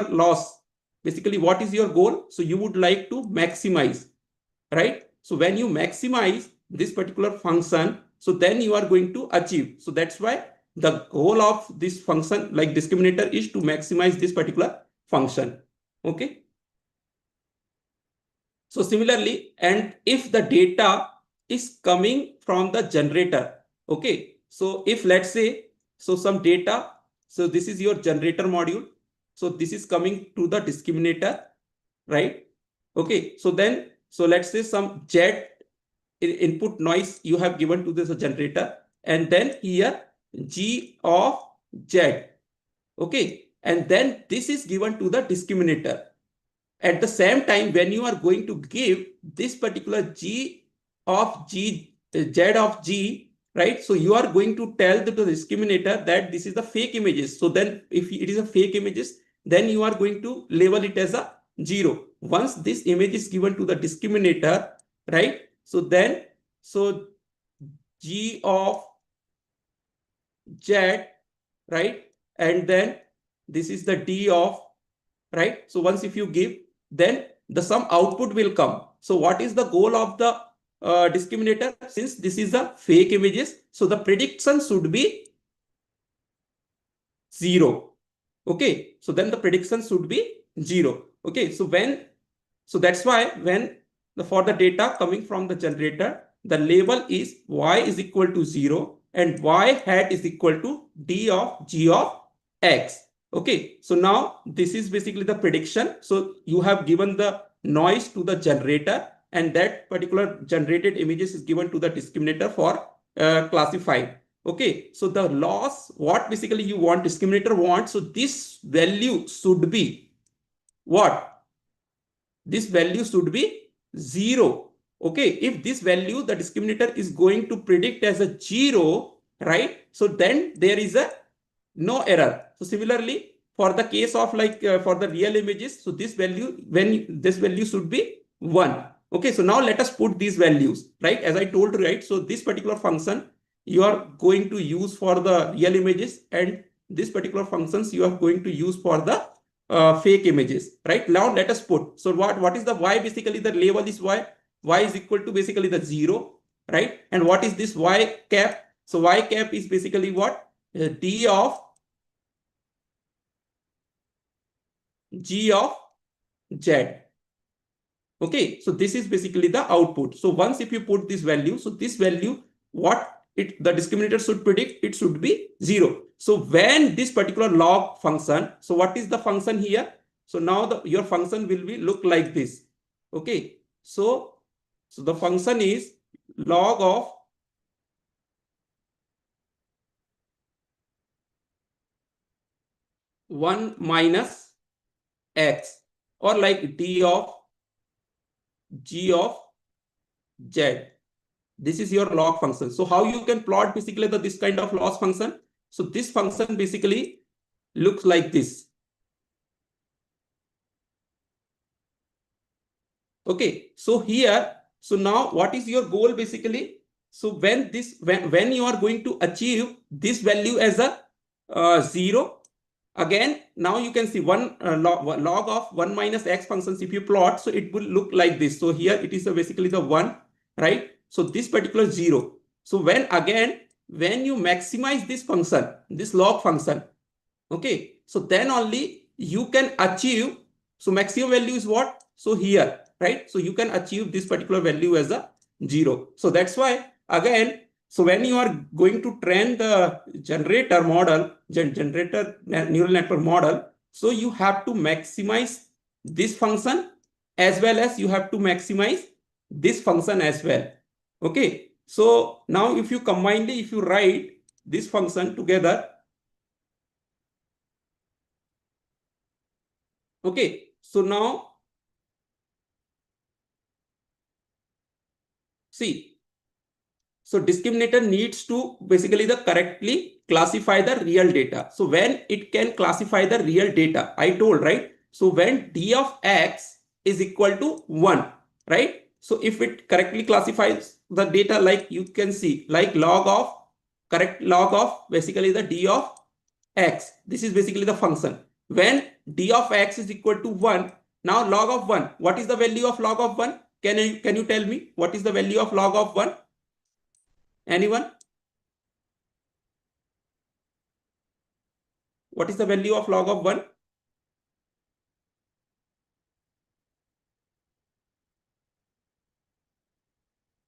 loss, basically what is your goal? So you would like to maximize, right? So when you maximize this particular function, so then you are going to achieve. So that's why the goal of this function, like discriminator, is to maximize this particular function. Okay, so similarly, and if the data is coming from the generator, okay, so if let's say, so some data, so this is your generator module, so this is coming to the discriminator, right? Okay, so then, so let's say some Z input noise you have given to this generator, and then here G of Z, okay, and then this is given to the discriminator. At the same time, when you are going to give this particular z of g, right, so you are going to tell the discriminator that this is the fake images. So then if it is a fake images, then you are going to label it as a 0. Once this image is given to the discriminator, right, so then, so g of z, right, and then this is the d of, right, so once if you give, then the some output will come. So what is the goal of the discriminator? Since this is the fake images, so the prediction should be 0. Okay, so then the prediction should be 0. Okay, so when, so that's why when for the data coming from the generator, the label is y is equal to 0 and y hat is equal to d of g of x. Okay, so now this is basically the prediction. So you have given the noise to the generator, and that particular generated images is given to the discriminator for classified. Okay, so the loss, what basically you want, discriminator wants, so this value should be what? This value should be 0. Okay, if this value, the discriminator is going to predict as a 0, right? So then there is a no error. So similarly, for the case of like for the real images, so this value, when this value should be 1. Okay, so now let us put these values, right? As I told you, right? So this particular function you are going to use for the real images, and this particular functions you are going to use for the fake images, right? Now let us put, so what is the y? Basically the label is y is equal to basically the 0, right? And what is this y cap? So y cap is basically what? D of g of z. Okay, so this is basically the output. So once if you put this value, so this value, what the discriminator should predict, it should be 0. So when this particular log function, so what is the function here? So now your function will be look like this. Okay, so the function is log of 1 minus x, or like d of g of z. This is your log function. So how you can plot basically this kind of loss function? So this function basically looks like this. Okay, so here, so now what is your goal basically? So when you are going to achieve this value as a 0, again now you can see log of 1 minus x functions. If you plot, so it will look like this. So here it is basically the 1, right? So this particular 0. So when you maximize this function, this log function, okay, so then only you can achieve. So maximum value is what? So here, right? So you can achieve this particular value as a 0. So that's why again, so when you are going to train the generator model, generator neural network model, so you have to maximize this function as well as you have to maximize this function as well. Okay, so now if you if you write this function together, okay, so now see, so discriminator needs to basically the correctly classify the real data. So when it can classify the real data, I told, right? So when d of x is equal to 1, right? So if it correctly classifies the data, like you can see, like correct log of basically the d of x. This is basically the function. When d of x is equal to 1, now log of 1. What is the value of log of 1? Can you tell me what is the value of log of 1? Anyone? What is the value of log of 1?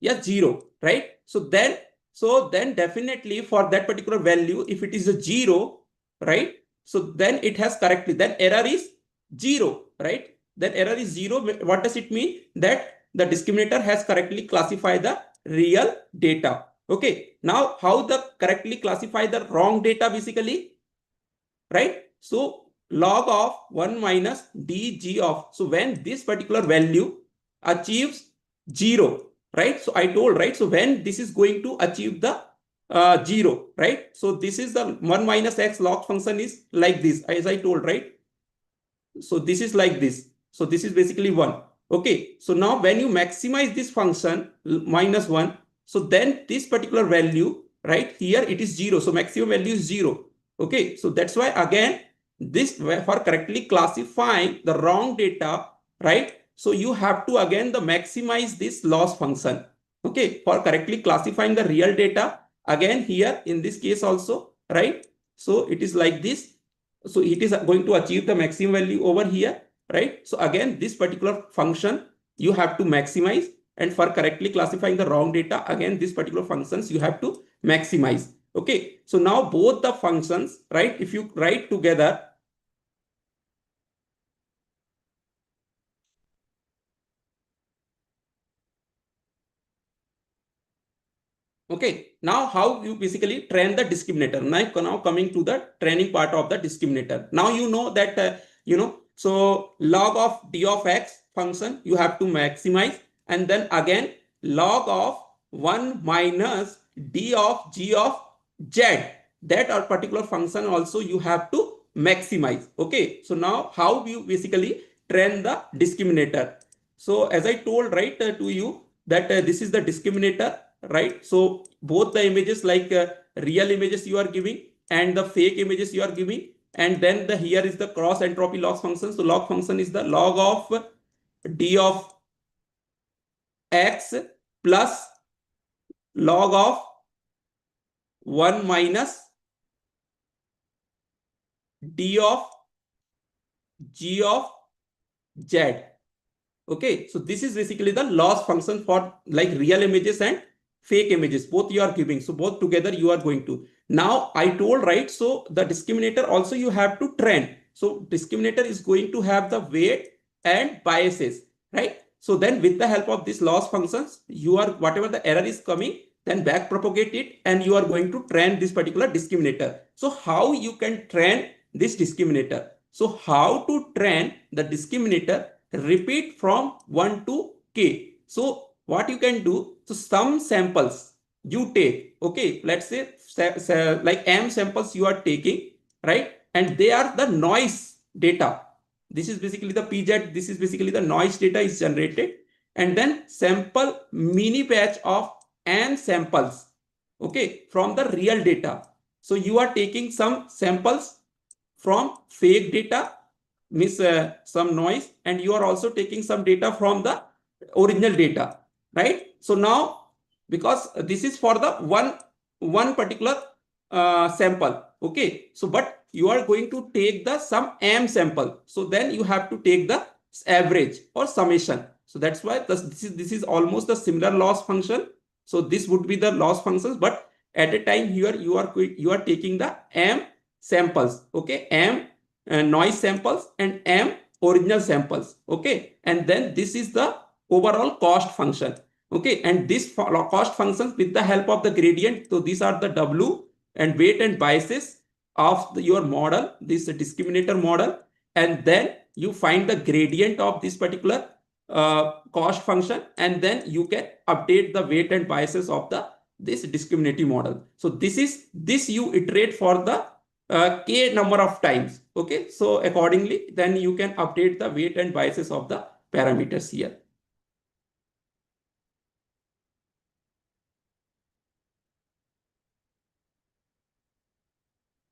Yes, 0, right? So then definitely for that particular value, if it is a 0, right? So then it has correctly, then error is 0, right? Then error is 0. What does it mean? That the discriminator has correctly classified the real data. Okay. Now how the correctly classify the wrong data basically, right? So log of 1 minus dg of, so when this particular value achieves 0, right? So I told, right? So when this is going to achieve the 0, right? So this is the 1 minus x log function is like this, as I told, right? So this is like this. So this is basically 1. Okay. So now when you maximize this function minus 1, so then this particular value, right here, it is 0. So maximum value is 0. Okay. So that's why again, this for correctly classifying the wrong data, right? So you have to again the maximize this loss function. Okay. For correctly classifying the real data, again here in this case also, right? So it is like this. So it is going to achieve the maximum value over here, right? So again, this particular function you have to maximize, and for correctly classifying the wrong data, again, this particular functions you have to maximize. Okay. So now both the functions, right? If you write together, okay, now how you basically train the discriminator. Now coming to the training part of the discriminator. Now you know that, so log of d of x function you have to maximize, and then again log of 1 minus d of g of z, that or particular function also you have to maximize. Okay, so now how you basically train the discriminator. So as I told, right, to you that this is the discriminator, right? So both the images, like real images you are giving and the fake images you are giving, and then here is the cross entropy loss function. So log function is the log of d of x plus log of 1 minus d of g of z. Okay, so this is basically the loss function for like real images and fake images, both you are giving. So both together you are going to. Now I told, right? So the discriminator also you have to train. So discriminator is going to have the weight and biases, right? So then with the help of these loss functions, you are, whatever the error is coming, then back propagate it, and you are going to train this particular discriminator. So how you can train this discriminator. So how to train the discriminator? Repeat from 1 to k. So what you can do, so some samples you take, okay, let's say like m samples you are taking, right, and they are the noise data. This is basically the pz, this is basically the noise data is generated, and then sample mini batch of n samples, okay, from the real data. So you are taking some samples from fake data, means some noise, and you are also taking some data from the original data, right? So now, because this is for the one particular sample, okay, so but you are going to take the some m sample, so then you have to take the average or summation. So that's why this is almost the similar loss function. So this would be the loss functions, but at a time here you are taking the m samples, okay, m noise samples and m original samples, okay, and then this is the overall cost function, okay, and this cost functions with the help of the gradient. So these are the w and weight and biases of your model, this discriminator model, and then you find the gradient of this particular cost function, and then you can update the weight and biases of the this discriminative model. So this you iterate for the k number of times, okay, so accordingly then you can update the weight and biases of the parameters here.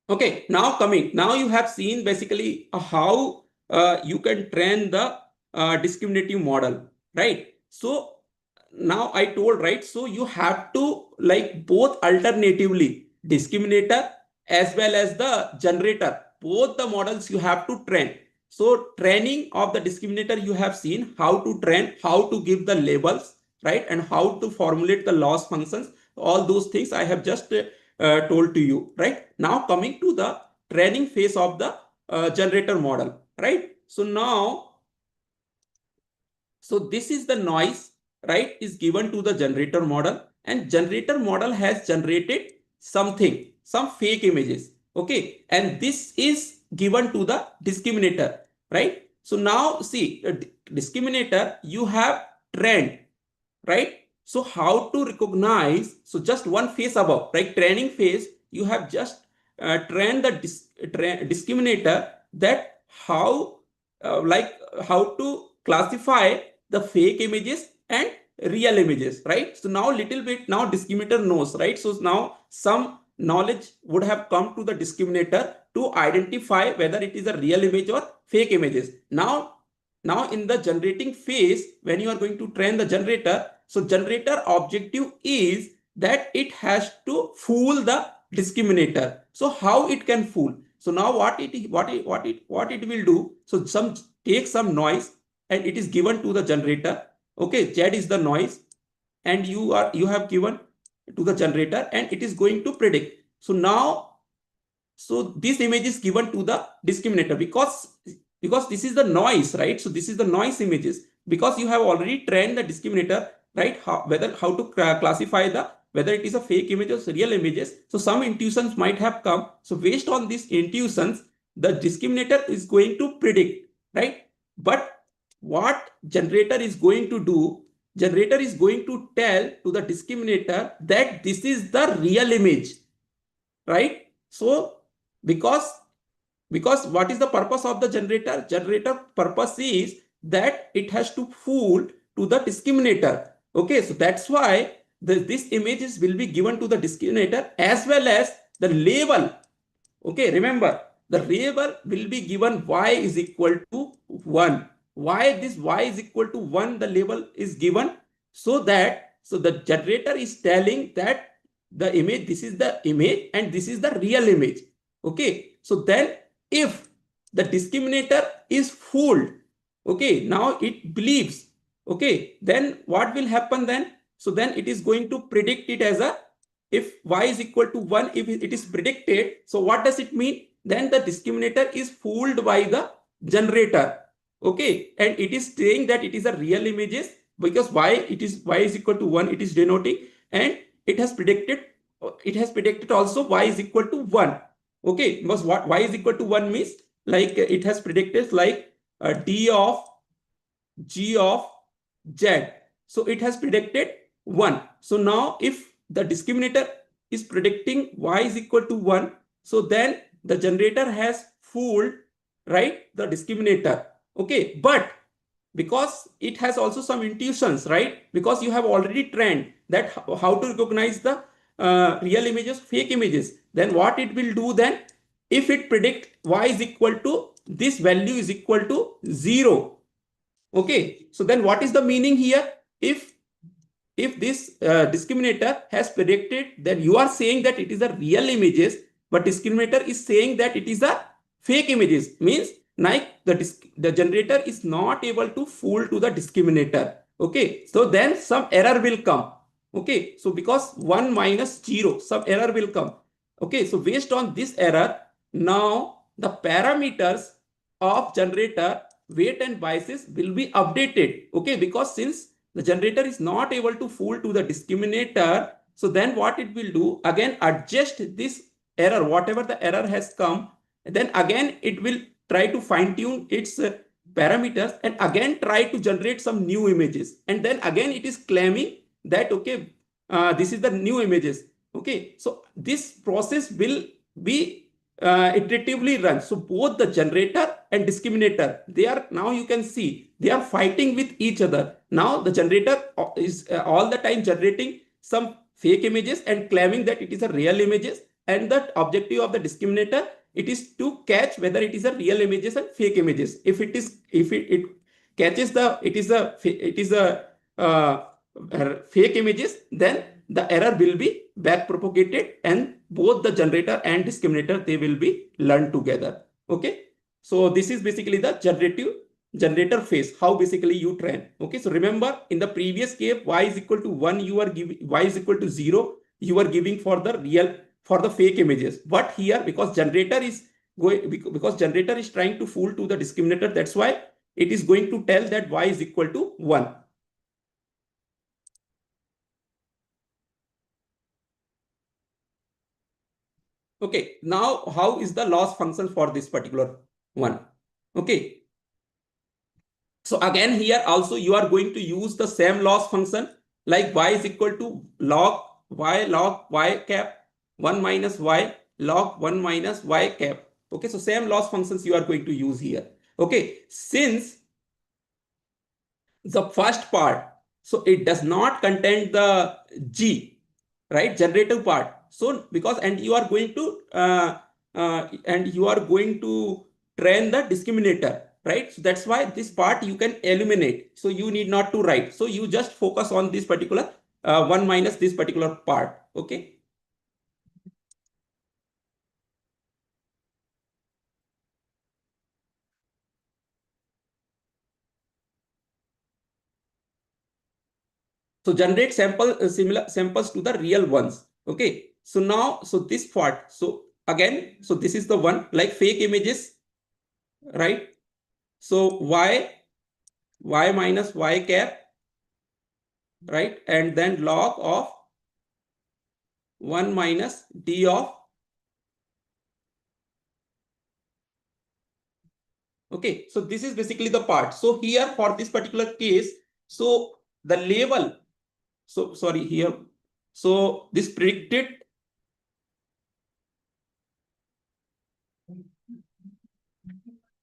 Okay, now you have seen basically how you can train the discriminative model, right? So now I told, right, so you have to like both alternatively discriminator as well as the generator, both the models you have to train. So training of the discriminator, you have seen how to train, how to give the labels, right, and how to formulate the loss functions. All those things I have just told to you, right? Now coming to the training phase of the generator model, right? So now, so this is the noise, right, is given to the generator model, and generator model has generated something, some fake images, okay, and this is given to the discriminator, right? So now see, discriminator you have trained, right? So how to recognize, so just one phase above, right, training phase, you have just trained the discriminator that how like how to classify the fake images and real images, right? So now little bit now discriminator knows, right? So now some knowledge would have come to the discriminator to identify whether it is a real image or fake images. Now in the generating phase, when you are going to train the generator, so generator objective is that it has to fool the discriminator. So how it can fool? So now what it will do? So some take some noise and it is given to the generator. Okay, Z is the noise, and you have given to the generator, and it is going to predict. So now, so this image is given to the discriminator because this is the noise, right? So this is the noise images, because you have already trained the discriminator, right, how to classify the whether it is a fake image or real images. So some intuitions might have come. So based on these intuitions, the discriminator is going to predict, right? But what generator is going to do, generator is going to tell to the discriminator that this is the real image, right? So because what is the purpose of the generator? Generator purpose is that it has to fool to the discriminator. Okay, so that's why this images will be given to the discriminator as well as the label. Okay, remember the label will be given y is equal to 1. Why this y is equal to 1 the label is given? So that so the generator is telling that the image, this is the image and this is the real image. Okay, so then if the discriminator is fooled, okay, now it believes, okay, then what will happen then? So then it is going to predict it as a, if y is equal to 1, if it is predicted, so what does it mean? Then the discriminator is fooled by the generator, okay, and it is saying that it is a real images because y is equal to 1, it is denoting, and it has predicted also y is equal to 1. Okay, because what y is equal to 1 means like it has predicted like d of g of z. So it has predicted 1. So now if the discriminator is predicting y is equal to 1, so then the generator has fooled, right, the discriminator. Okay, but because it has also some intuitions, right, because you have already trained that how to recognize the real images, fake images, then what it will do then, if it predict y is equal to this value is equal to 0. Okay, so then what is the meaning here? If this discriminator has predicted, then you are saying that it is a real images, but discriminator is saying that it is a fake images, means like the generator is not able to fool to the discriminator. Okay, so then some error will come. Okay, so because 1 minus 0, some error will come. Okay, so based on this error, now the parameters of generator weight and biases will be updated. Okay, because since the generator is not able to fool to the discriminator, so then what it will do, again adjust this error, whatever the error has come, and then again it will try to fine tune its parameters and again try to generate some new images, and then again it is claiming that okay, this is the new images. Okay, so this process will be iteratively run. So both the generator and discriminator, they are, now you can see they are fighting with each other. Now the generator is all the time generating some fake images and claiming that it is a real images, and the objective of the discriminator, it is to catch whether it is a real images and fake images. If it catches the it is a fake images, then the error will be back propagated and both the generator and discriminator, they will be learned together. Okay, so this is basically the generator phase, how basically you train. Okay, so remember in the previous case, y is equal to 1, you are giving y is equal to 0, you are giving for the real, for the fake images. But here because generator is trying to fool to the discriminator, that's why it is going to tell that y is equal to 1. Okay, now how is the loss function for this particular one? Okay, so again here also you are going to use the same loss function, like y is equal to log y cap 1 minus y log 1 minus y cap. Okay, so same loss functions you are going to use here. Okay, since the first part, so it does not contain the G, right, generative part. So because and you are going to train the discriminator, right? So that's why this part you can eliminate. So you need not to write. So you just focus on this particular 1 minus this particular part. Okay. So generate similar samples to the real ones. Okay. So now, so this part, so again, so this is the one like fake images, right? So y minus y cap, right? And then log of 1 minus d of, okay. So this is basically the part. So here for this particular case, so the label, so sorry here, so this predicted,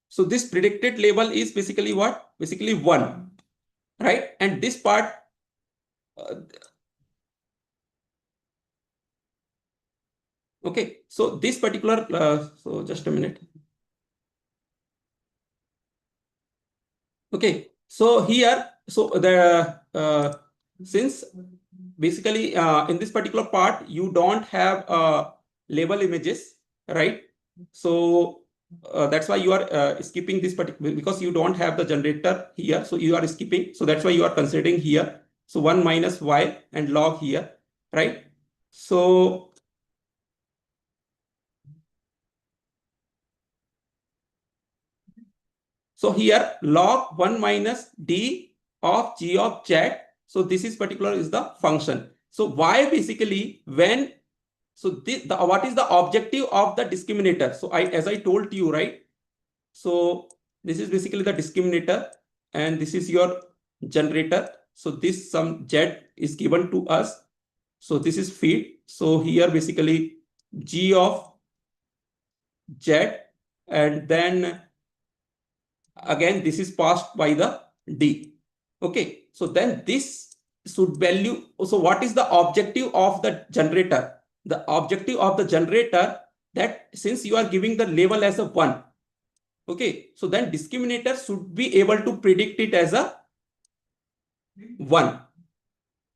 so this predicted label is basically what? Basically 1, right? And this part, okay, so this particular, so just a minute. Okay, so here, so the since basically in this particular part you don't have label images, right? So that's why you are skipping this particular, because you don't have the generator here, so you are skipping. So that's why you are considering here. So 1 minus y and log here, right? So so here log 1 minus d of g of z. So this is particular is the function. So y basically when, So what is the objective of the discriminator? So as I told you, right? So this is basically the discriminator, and this is your generator. So this some Z is given to us. So this is feed. So here basically G of Z, and then again this is passed by the D. Okay, so then this should value. So what is the objective of the generator? The objective of the generator, that since you are giving the label as a 1, okay, so then discriminator should be able to predict it as a 1.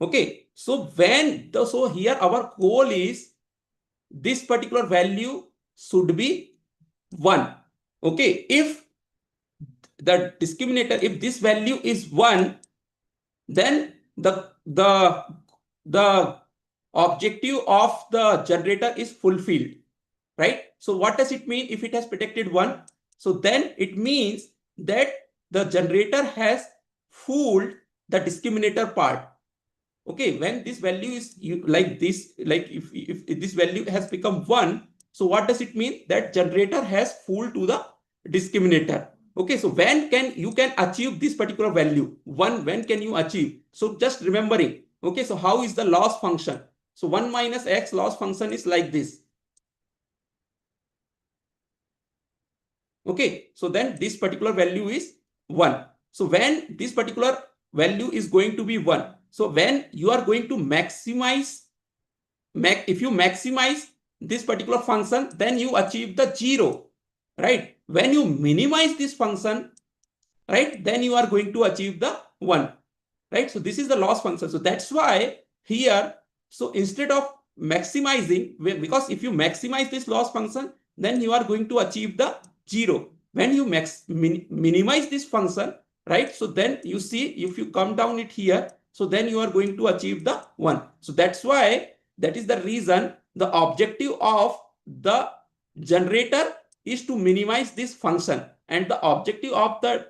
Okay, so so here our goal is this particular value should be 1. Okay, if the discriminator, if this value is 1, then the objective of the generator is fulfilled, right? So what does it mean if it has predicted 1? So then it means that the generator has fooled the discriminator part. Okay, when this value is like this, like if this value has become 1, so what does it mean? That generator has fooled to the discriminator. Okay, so when you can achieve this particular value 1? When can you achieve? So just remembering. Okay, so how is the loss function? So 1 minus x loss function is like this. Okay, so then this particular value is 1. So when this particular value is going to be 1, so when you are going to maximize, if you maximize this particular function, then you achieve the 0, right? When you minimize this function, right, then you are going to achieve the 1, right? So this is the loss function. So that's why here, so instead of maximizing, because if you maximize this loss function, then you are going to achieve the 0. When you minimize this function, right, so then you see, if you come down it here, so then you are going to achieve the 1. So that's why, that is the reason the objective of the generator is to minimize this function, and the objective of the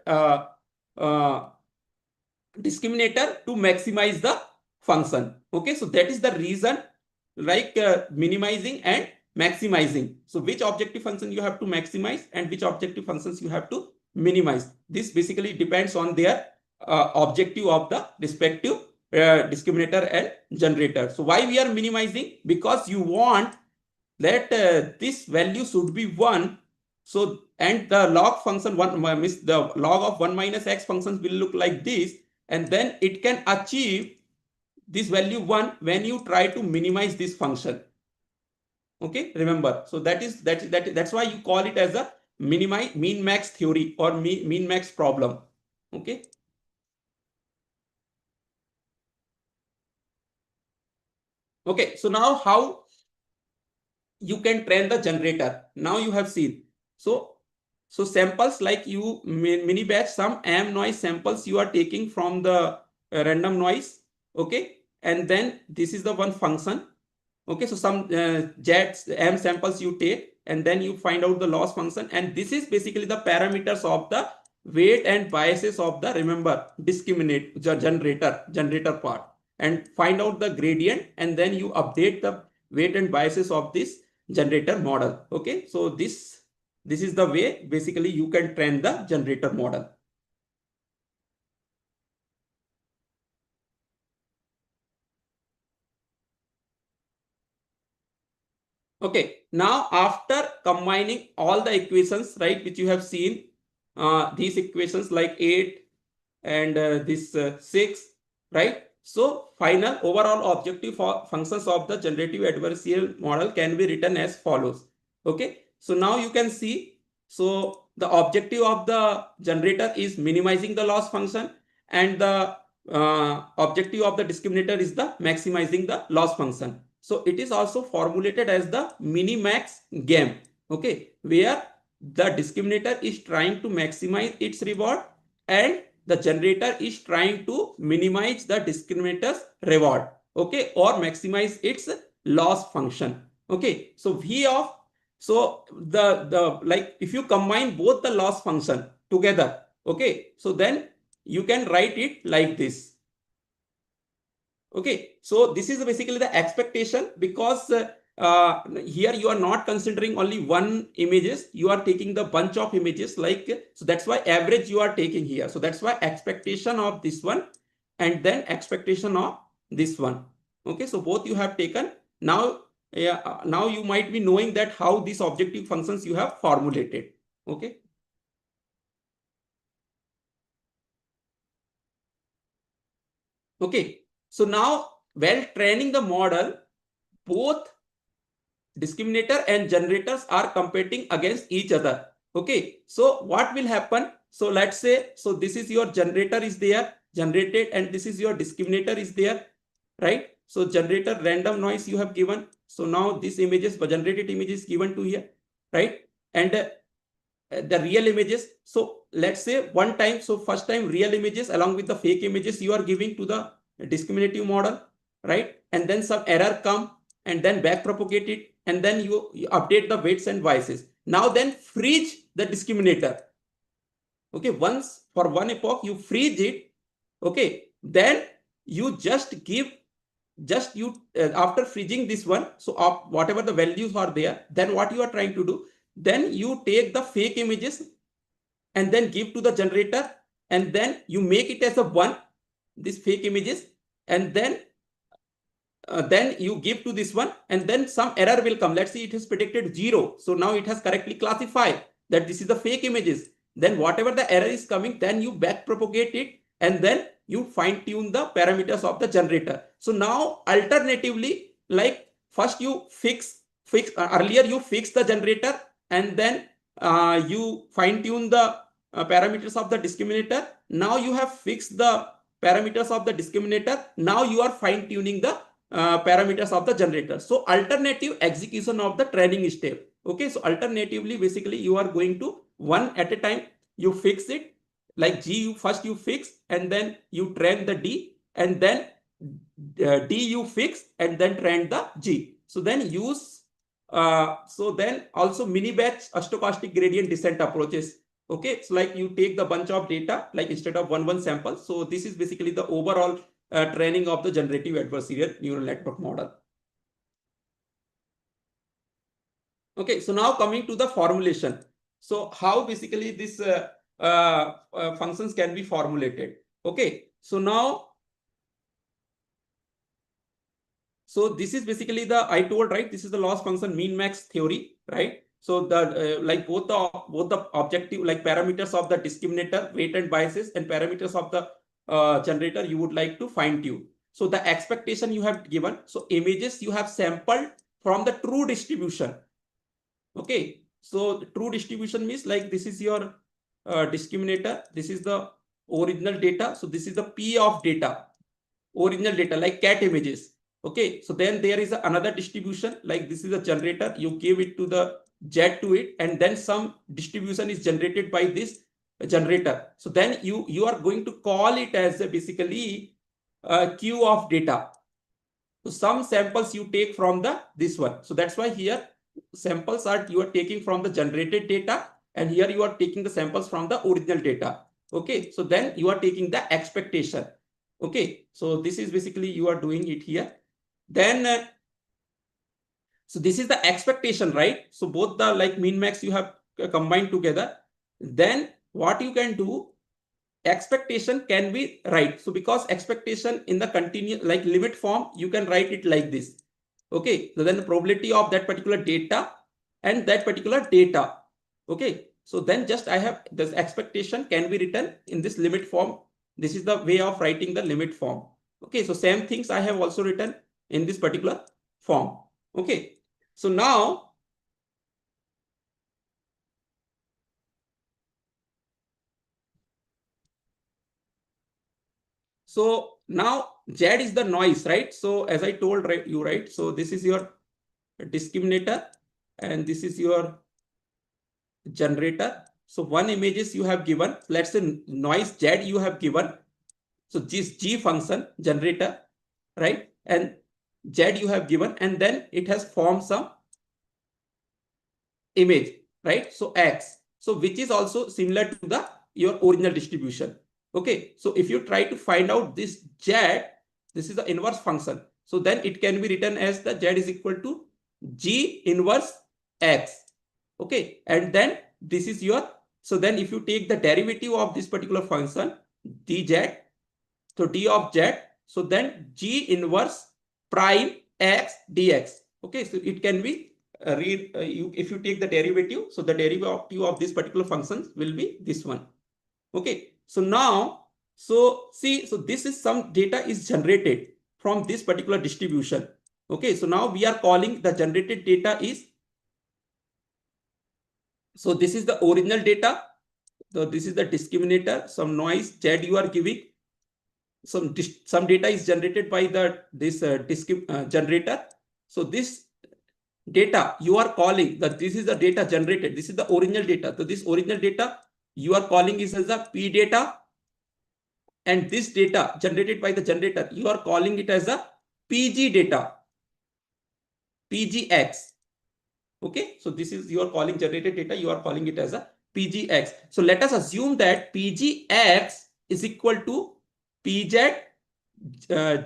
discriminator to maximize the function. Okay, so that is the reason, like minimizing and maximizing. So which objective function you have to maximize and which objective functions you have to minimize. This basically depends on their objective of the respective discriminator and generator. So why we are minimizing? Because you want that this value should be 1. So, and the log function 1 means the log of 1 minus x functions will look like this, and then it can achieve this value 1 when you try to minimize this function. Okay, remember. So that's why you call it as a mean max theory or mean max problem. Okay. Okay, so now how you can train the generator? Now you have seen. So samples, like you mini batch some am noise samples you are taking from the random noise. Okay, and then this is the one function. Okay, so some jets am samples you take, and then you find out the loss function, and this is basically the parameters of the weight and biases of the, remember, generator part, and find out the gradient, and then you update the weight and biases of this generator model. Okay, so this is the way basically you can train the generator model. Okay, now after combining all the equations, right, which you have seen, these equations like 8 and this 6, right? So final overall objective for functions of the generative adversarial model can be written as follows. Okay, so now you can see, so the objective of the generator is minimizing the loss function, and the objective of the discriminator is the maximizing the loss function. So it is also formulated as the minimax GAN. Okay, where the discriminator is trying to maximize its reward and the generator is trying to minimize the discriminator's reward. Okay, or maximize its loss function. Okay, so V of, so the like if you combine both the loss function together, okay, so then you can write it like this. Okay, so this is basically the expectation, because here you are not considering only one images, you are taking the bunch of images, like, so that's why average you are taking here. So that's why expectation of this one and then expectation of this one. Okay, so both you have taken. Now now you might be knowing that how these objective functions you have formulated. Okay. Okay, so now while training the model, both discriminator and generators are competing against each other. Okay, so what will happen? So let's say, so this is your generator is there, generated, and this is your discriminator is there, right? So generator random noise you have given. So now this images, generated image is given to here, right? And the real images. So let's say one time, so first time real images along with the fake images you are giving to the discriminative model, right? And then some error come and then back propagate it, and then you update the weights and biases. Now then freeze the discriminator. Okay, once for one epoch you freeze it. Okay, then you just give after freezing this one, so whatever the values are there, then what you are trying to do, then you take the fake images and then give to the generator, and then you make it as a one, this fake images, and then you give to this one, and then some error will come. Let's see, it is predicted 0. So now it has correctly classified that this is the fake images. Then whatever the error is coming, then you back propagate it, and then you fine tune the parameters of the generator. So now alternatively, like first you fix earlier you fix the generator, and then you fine tune the parameters of the discriminator. Now you have fixed the parameters of the discriminator. Now you are fine tuning the parameters of the generator. So alternative execution of the training step. Okay, so alternatively basically you are going to one at a time, you fix it, like G you first you fix, and then you train the D, and then D you fix, and then train the G. So then use so then also mini batch stochastic gradient descent approaches. Okay, so like you take the bunch of data, like instead of one sample. So this is basically the overall training of the generative adversarial neural network model. Okay, so now coming to the formulation. So how basically this functions can be formulated. Okay, so now, so this is basically the, I told, right, this is the loss function mean max theory, right? So the like both the objective, like parameters of the discriminator, weight and biases, and parameters of the generator you would like to fine tune. So the expectation you have given, so images you have sampled from the true distribution. Okay, so true distribution means like this is your discriminator, this is the original data, so this is the P of data, original data, like cat images. Okay, so then there is another distribution, like this is a generator, you give it to the Z to it, and then some distribution is generated by this generator. So then you are going to call it as basically Q of data. So some samples you take from the this one. So that's why here samples are you are taking from the generated data, and here you are taking the samples from the original data. Okay, so then you are taking the expectation. Okay, so this is basically you are doing it here. Then so this is the expectation, right? So both the like min max you have combined together. Then what you can do, expectation can be right. So because expectation in the continuous like limit form, you can write it like this. Okay, so then the probability of that particular data and that particular data. Okay, so then just I have this expectation can be written in this limit form. This is the way of writing the limit form. Okay, so same things I have also written in this particular form. Okay, so now so now Z is the noise, right? So as I told you, right? So this is your discriminator and this is your generator. So one images you have given, let's say noise Z you have given. So this G function generator, right? And Z you have given, and then it has formed some image, right? So X, so which is also similar to the your original distribution. Okay, so if you try to find out this Z, this is the inverse function. So then it can be written as the Z is equal to G inverse X. Okay, and then this is your, so then if you take the derivative of this particular function dz, so d of z, so then G inverse prime X dx. Okay, so it can be if you take the derivative, so the derivative of this particular function will be this one. Okay, so now, so see, so this is some data is generated from this particular distribution. Okay, so now we are calling the generated data is, so this is the original data. So this is the discriminator, some noise Z you are giving. Some data is generated by this generator. So this data you are calling that this is the data generated. This is the original data. So this original data you are calling is as a P data, and this data generated by the generator you are calling it as a PG data, PGX. Okay, so this is you are calling generated data, you are calling it as a PGX. So let us assume that PGX is equal to PZ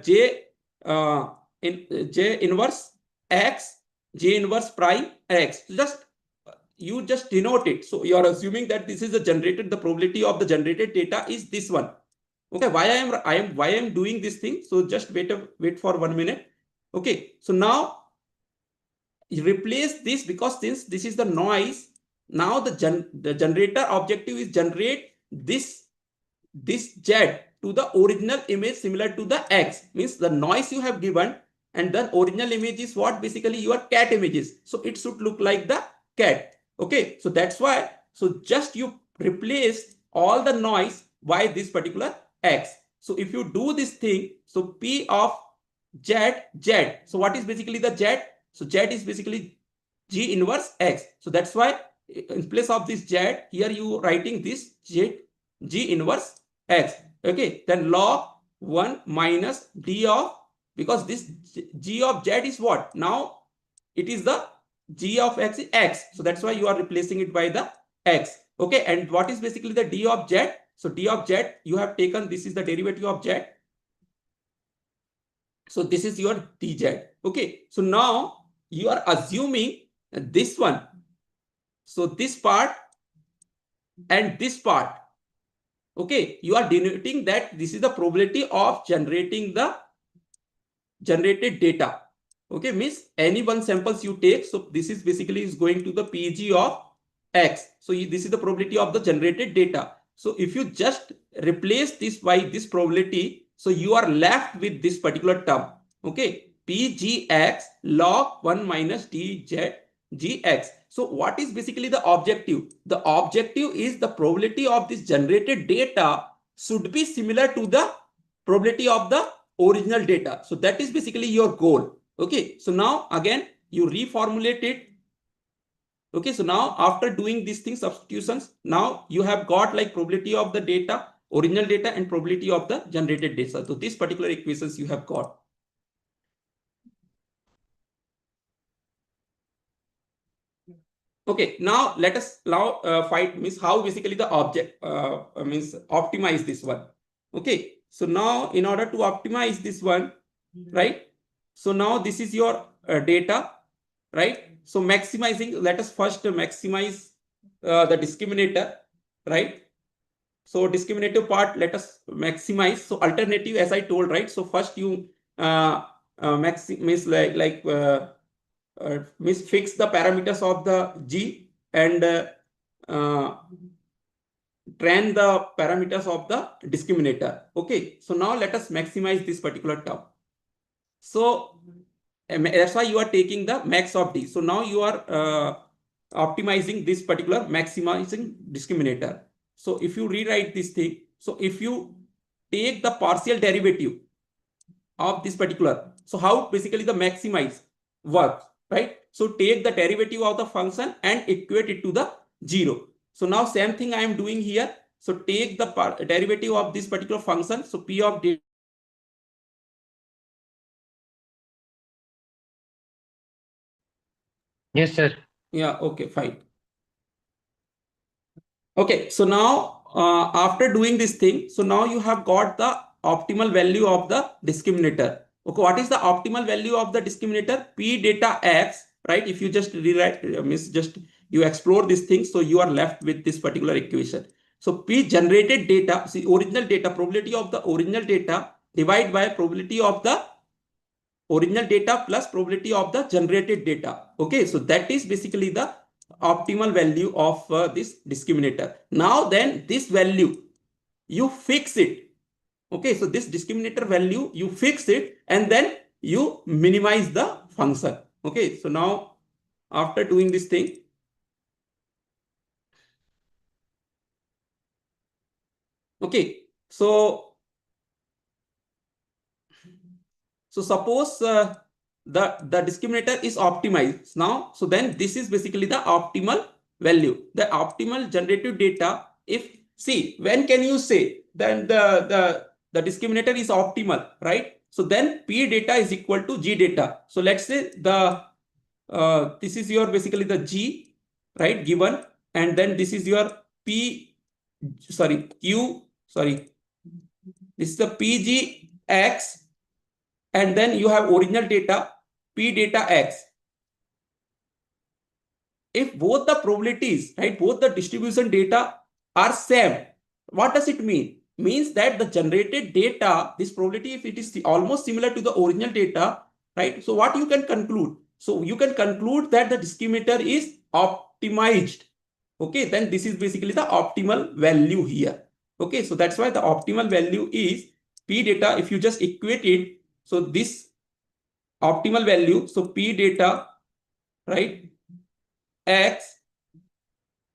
J J inverse X, J inverse prime X. Just you just denote it. So you are assuming that this is the generated, the probability of the generated data is this one. Okay, why I am doing this thing? So just wait for 1 minute. Okay, so now you replace this, because since this is the noise, now the generator objective is generate this Z to the original image similar to the X, means the noise you have given, and the original image is what, basically your cat images, so it should look like the cat. Okay, so that's why, so just you replace all the noise by this particular X. So if you do this thing, so P of Z, so what is basically the Z? So Z is basically G inverse X. So that's why in place of this Z, here you writing this G inverse X. Okay, then log 1 minus D of, because this G of Z is what? Now it is the G of X is X. So that's why you are replacing it by the X. Okay, and what is basically the D of Z? So D of Z, you have taken, this is the derivative of Z. So this is your dz. Okay, so now you are assuming this one. So this part and this part. Okay, you are denoting that this is the probability of generating the generated data. Okay, means any one samples you take. So this is basically is going to the PG of X. So this is the probability of the generated data. So if you just replace this by this probability, so you are left with this particular term. Okay, PGX log 1 minus DZGX. So what is basically the objective? The objective is the probability of this generated data should be similar to the probability of the original data. So that is basically your goal. Okay, so now again you reformulate it. Okay, so now after doing these things, substitutions, now you have got like probability of the data, original data, and probability of the generated data. So these particular equations you have got. Okay, now let us now find means how basically the object means optimize this one. Okay, so now in order to optimize this one, right? So now this is your data, right? So maximizing, let us first maximize the discriminator, right? So discriminative part, let us maximize. So alternative, as I told, right? So first you maximize means fix the parameters of the G and train the parameters of the discriminator. Okay, so now let us maximize this particular term. So that's why you are taking the max of D. So now you are optimizing this particular maximizing discriminator. So if you rewrite this thing, so if you take the partial derivative of this particular, so how basically the maximize works, right? So take the derivative of the function and equate it to the 0. So now same thing I am doing here. So take the derivative of this particular function. So P of D. Yes, sir. Yeah, okay, fine. Okay, so now after doing this thing, so now you have got the optimal value of the discriminator. Okay, what is the optimal value of the discriminator? P data X right? If you just rewrite, just you explore these things, so you are left with this particular equation. So P generated data, see original data, probability of the original data divided by probability of the original data plus probability of the generated data. Okay, so that is basically the optimal value of this discriminator. Now then this value, you fix it. Okay, so this discriminator value, you fix it and then you minimize the function. Okay, so now after doing this thing, okay, so suppose the discriminator is optimized now. So then this is basically the optimal value, the optimal generative data. If see, when can you say then the discriminator is optimal, right? So then P data is equal to G data. So let's say the this is your basically the G, right, given, and then this is your P, sorry, Q, sorry, this is the PGX, and then you have original data P data X. If both the probabilities, right, both the distribution data are same, what does it mean? Means that the generated data, this probability, if it is almost similar to the original data, right? So what you can conclude? So you can conclude that the discriminator is optimized. Okay, then this is basically the optimal value here. Okay, so that's why the optimal value is P data. If you just equate it, so this optimal value, so P data, right, X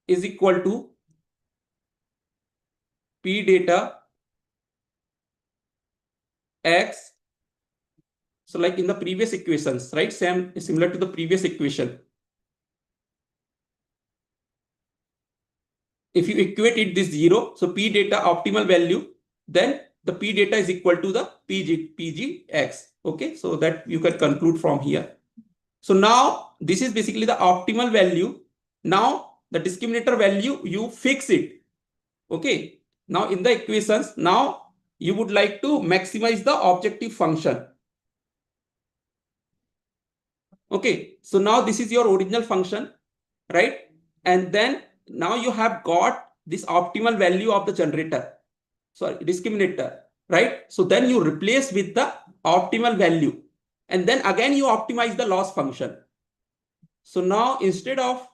is equal to P data X. So like in the previous equations, right, similar to the previous equation. If you equate it this 0, so P data optimal value, then the P data is equal to the PGX. Okay, so that you can conclude from here. So now this is basically the optimal value. Now the discriminator value, you fix it. Okay, now in the equations, now you would like to maximize the objective function. Okay, so now this is your original function, right? And then now you have got this optimal value of the generator, sorry, discriminator, right? So then you replace with the optimal value, and then again you optimize the loss function. So now instead of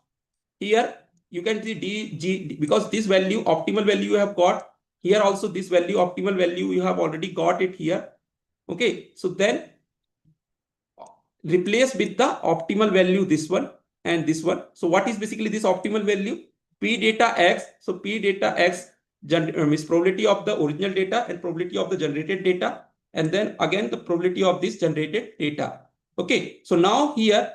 here, you can see DG, because this value, optimal value you have got here, also this value, optimal value, you have already got it here. Okay, so then replace with the optimal value, this one and this one. So what is basically this optimal value? P data X. So P data X is probability of the original data and probability of the generated data, and then again the probability of this generated data. Okay, so now here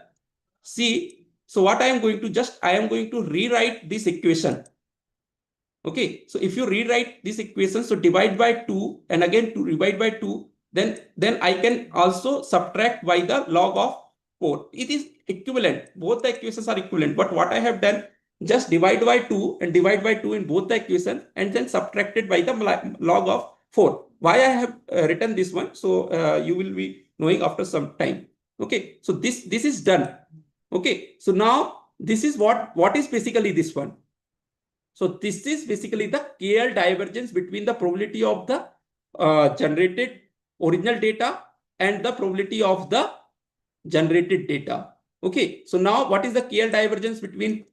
see, so what I am going to just, I am going to rewrite this equation. Okay, so if you rewrite this equation, so divide by 2 and again to divide by 2, then I can also subtract by the log of 4. It is equivalent. Both the equations are equivalent. But what I have done, just divide by 2 and divide by 2 in both the equations and then subtracted by the log of 4. Why I have written this one? So you will be knowing after some time. Okay, so this is done. Okay, so now this is what is basically this one. So this is basically the KL divergence between the probability of the generated original data and the probability of the generated data. Okay, so now what is the KL divergence between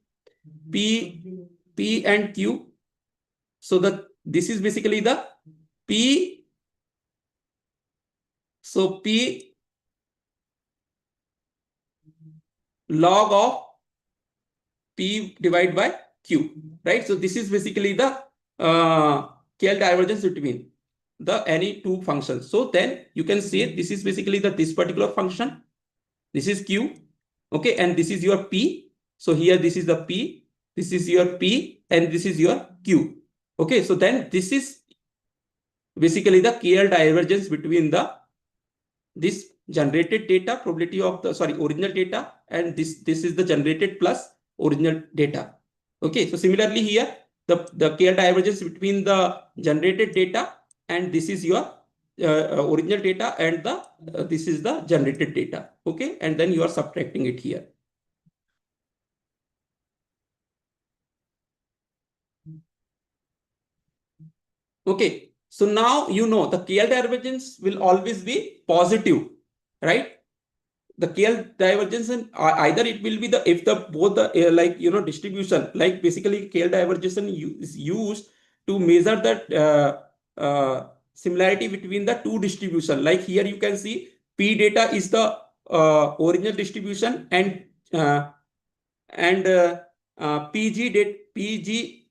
P and Q? So this is basically the P. So P log of P divided by Q, right? So this is basically the KL divergence between the any two functions. So then you can say this is basically this particular function. This is Q, okay, and this is your P. So here this is the P, this is your P, and this is your Q. Okay, so then this is basically the KL divergence between this generated data, probability of the original data, and this is the generated plus original data. Okay, so similarly here the KL divergence between the generated data and this is your original data and this is the generated data. Okay, and then you are subtracting it here. Okay, so now you know the KL divergence will always be positive, right? The KL divergence, and either it will be the, if the both the like distribution, like basically KL divergence is used to measure the similarity between the two distribution. Like here you can see P data is the original distribution, and PG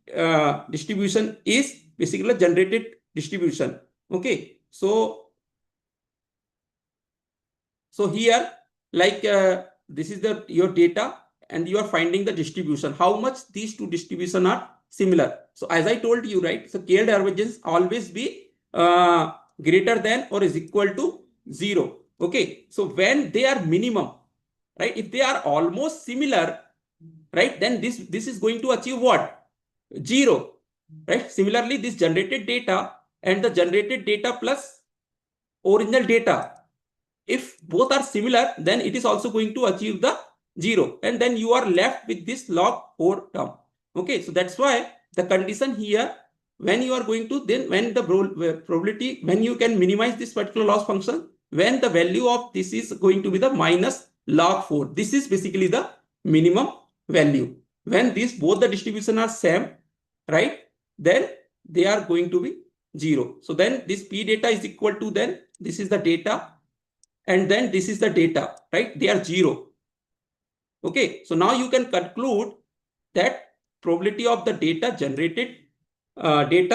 distribution is basically generated distribution. Okay, so here, like this is the your data, and you are finding the distribution, how much these two distribution are similar. So as I told you, right, so KL divergence always be greater than or is equal to 0. Okay, so when they are minimum, right, if they are almost similar, right, then this is going to achieve what? 0, right? Similarly, this generated data and the generated data plus original data, if both are similar, then it is also going to achieve the 0, and then you are left with this log 4 term. Okay, so that's why the condition here, when you are going to, then when the probability, when you can minimize this particular loss function, when the value of this is going to be the minus log 4, this is basically the minimum value. When these both the distribution are same, right, then they are going to be 0. So then this P data is equal to, then this is the data, and then this is the data, right? They are 0. Okay, so now you can conclude that probability of the data generated probability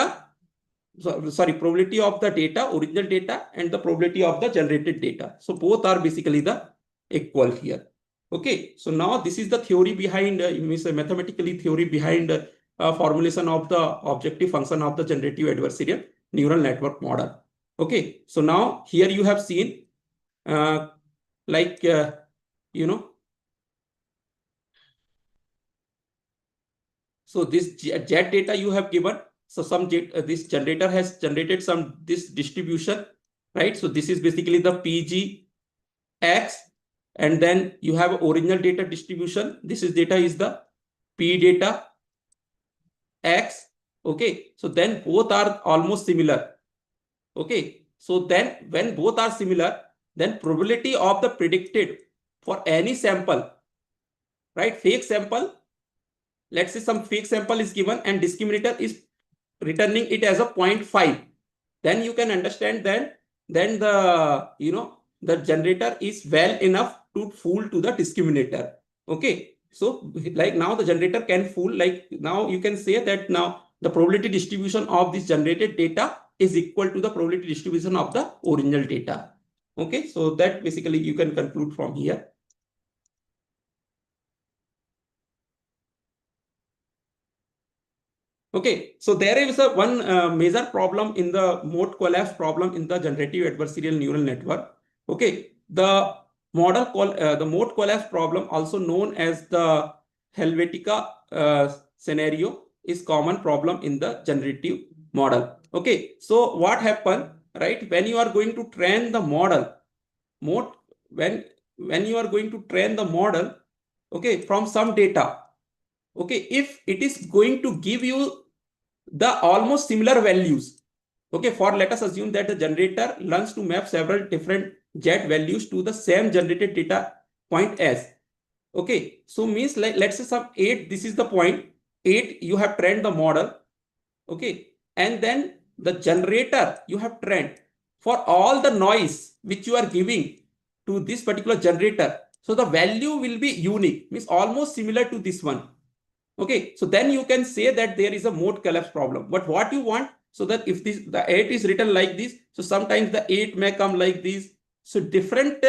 of the data, original data, and the probability of the generated data. So both are basically the equal here. Okay, so now this is the theory behind, mathematically theory behind formulation of the objective function of the generative adversarial neural network model. Okay, so now here you have seen like so this Z data you have given, so some this generator has generated some this distribution, right? So this is basically the PG X, and then you have original data distribution. This is data is the P data X. Okay, so then both are almost similar. Okay, so then when both are similar, then probability of the predicted for any sample, right, fake sample, let's say some fake sample is given and discriminator is returning it as a 0.5, then you can understand then the the generator is well enough to fool to the discriminator. Okay, so like now the generator can fool, like now you can say that now the probability distribution of this generated data is equal to the probability distribution of the original data. Okay, so that basically you can conclude from here. Okay, so there is a one major problem in the mode collapse problem in the generative adversarial neural network. Okay, the the mode collapse problem, also known as the Helvetica scenario, is common problem in the generative model. Okay, so what happened, right? When you are going to train the model, mode when you are going to train the model, okay, from some data, okay, if it is going to give you the almost similar values, okay, for let us assume that the generator learns to map several different jet values to the same generated data point S. Okay, so means like let's say some 8, this is the point 8 you have trained the model. Okay, and then the generator you have trained for all the noise which you are giving to this particular generator, so the value will be unique, means almost similar to this one. Okay, so then you can say that there is a mode collapse problem. But what you want, so that if this the 8 is written like this, so sometimes the 8 may come like this. So different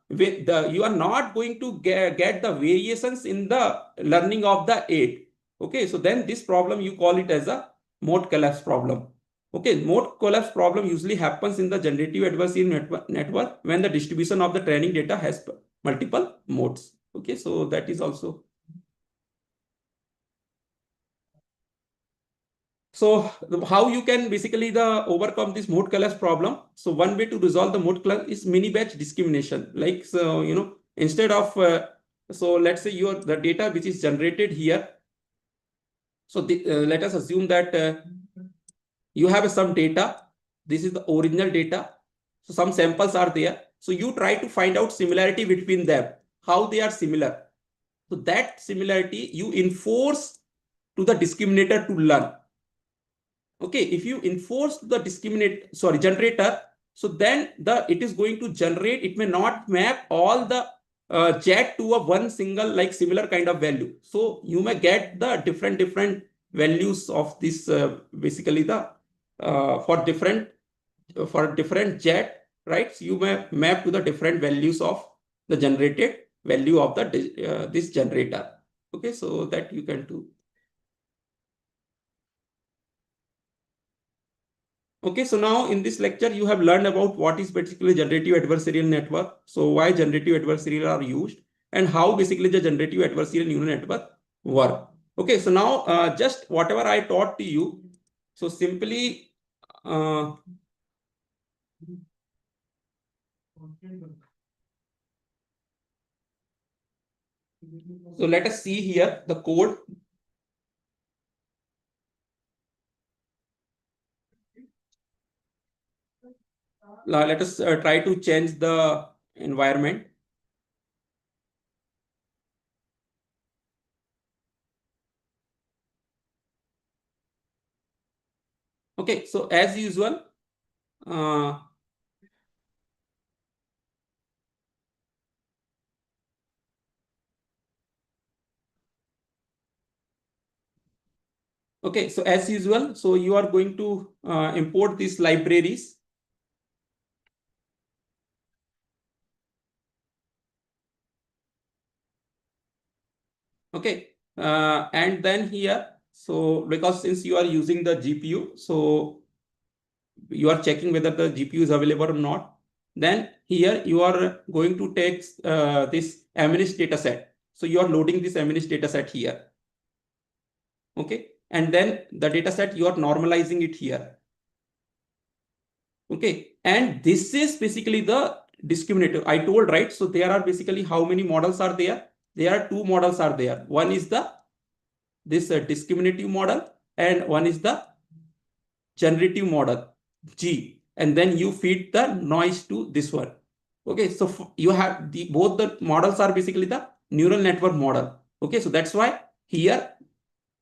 with the you are not going to get the variations in the learning of the 8. Okay, so then this problem you call it as a mode collapse problem. Okay, mode collapse problem usually happens in the generative adversarial network when the distribution of the training data has multiple modes. Okay, so that is also. So how you can basically overcome this mode collapse problem? So one way to resolve the mode collapse is mini batch discrimination. Like, so instead of so let's say the data which is generated here. So let us assume that you have some data. This is the original data. So some samples are there. So you try to find out similarity between them, how they are similar. So that similarity you enforce to the discriminator to learn. Okay, if you enforce the generator, so then it is going to generate, it may not map all the jet to a one single like similar kind of value. So you may get the different values of this basically the for different jet, right? So you may map to the different values of the generated value of the this generator. Okay, so that you can do. Okay, so now in this lecture, you have learned about what is basically generative adversarial network. So why generative adversarial are used and how basically the generative adversarial neural network work. Okay, so now just whatever I taught to you, so simply so let us see here the code. Let us try to change the environment. Okay, so as usual, okay, so as usual, so you are going to import these libraries. Okay, and then here, so because since you are using the GPU, so you are checking whether the GPU is available or not. Then here you are going to take this MNIST data set. So you are loading this MNIST data set here. Okay, and then the data set you are normalizing it here. Okay, and this is basically the discriminator I told, right? So there are basically how many models are there? There are two models are there. One is the this discriminative model and one is the generative model G, and then you feed the noise to this one. Okay, so you have both the models are basically the neural network model. Okay, so that's why here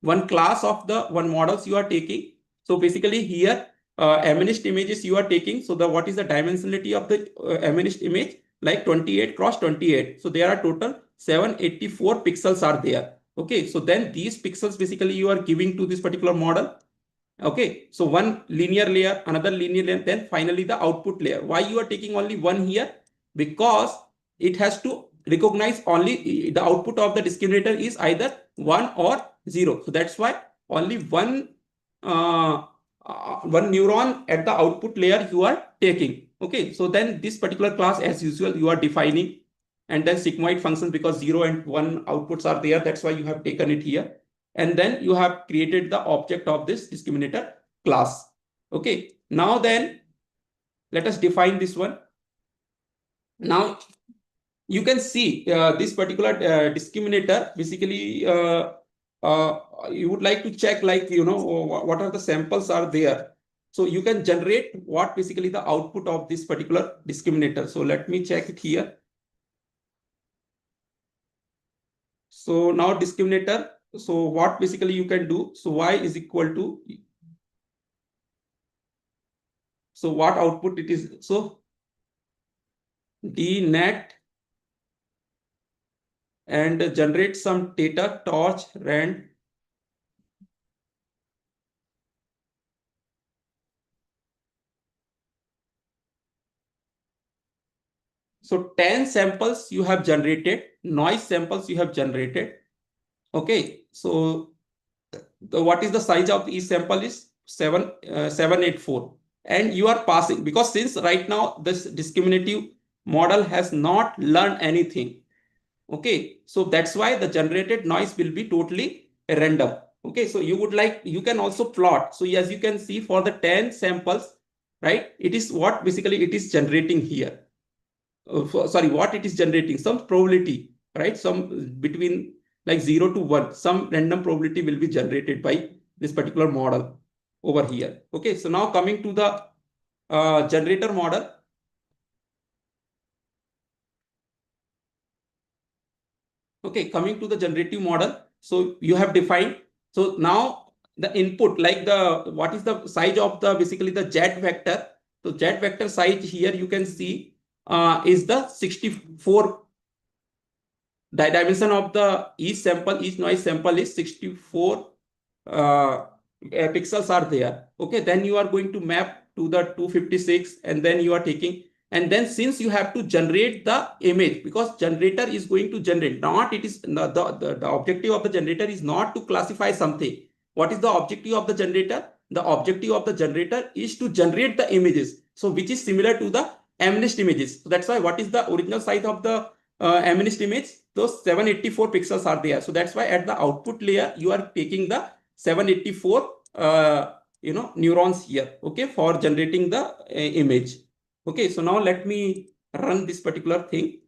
one class of the one models you are taking. So basically here MNIST images you are taking. So the what is the dimensionality of the MNIST image? Like 28 cross 28. So there are total 784 pixels are there. Okay, so then these pixels basically you are giving to this particular model. Okay, so one linear layer, another linear layer, then finally the output layer. Why you are taking only one here? Because it has to recognize only the output of the discriminator is either 1 or 0. So that's why only uh, one neuron at the output layer you are taking. Okay, so then this particular class as usual you are defining, and then sigmoid functions because 0 and 1 outputs are there. That's why you have taken it here. And then you have created the object of this discriminator class. Okay, now then let us define this one. Now you can see this particular discriminator basically you would like to check, like, you know, what are the samples are there. So you can generate what basically the output of this particular discriminator. So let me check it here. So now discriminator, so what basically you can do, so y is equal to, so what output it is, so d net and generate some data torch rand. So 10 samples you have generated, noise samples you have generated. Okay, so what is the size of each sample is 784, and you are passing, because since right now this discriminative model has not learned anything. Okay, so that's why the generated noise will be totally random. Okay, so you would like, you can also plot. So as you can see for the 10 samples, right, it is what basically it is generating here. Sorry, what it is generating, some probability, right? Some between like 0 to 1, some random probability will be generated by this particular model. over here. Okay, so now coming to the generator model. Okay, coming to the generative model. So you have defined. So now the input, like what is the size of the basically the Z vector. So Z vector size here you can see is the 64. The dimension of the each noise sample is 64 pixels are there. Okay, then you are going to map to the 256, and then you are taking, and then since you have to generate the image, because generator is going to generate, not it is the objective of the generator is not to classify something. What is the objective of the generator? The objective of the generator is to generate the images, so which is similar to the MNIST images. So that's why what is the original size of the MNIST image? Those 784 pixels are there. So that's why at the output layer you are taking the 784 neurons here, okay, for generating the image. Okay, so now let me run this particular thing.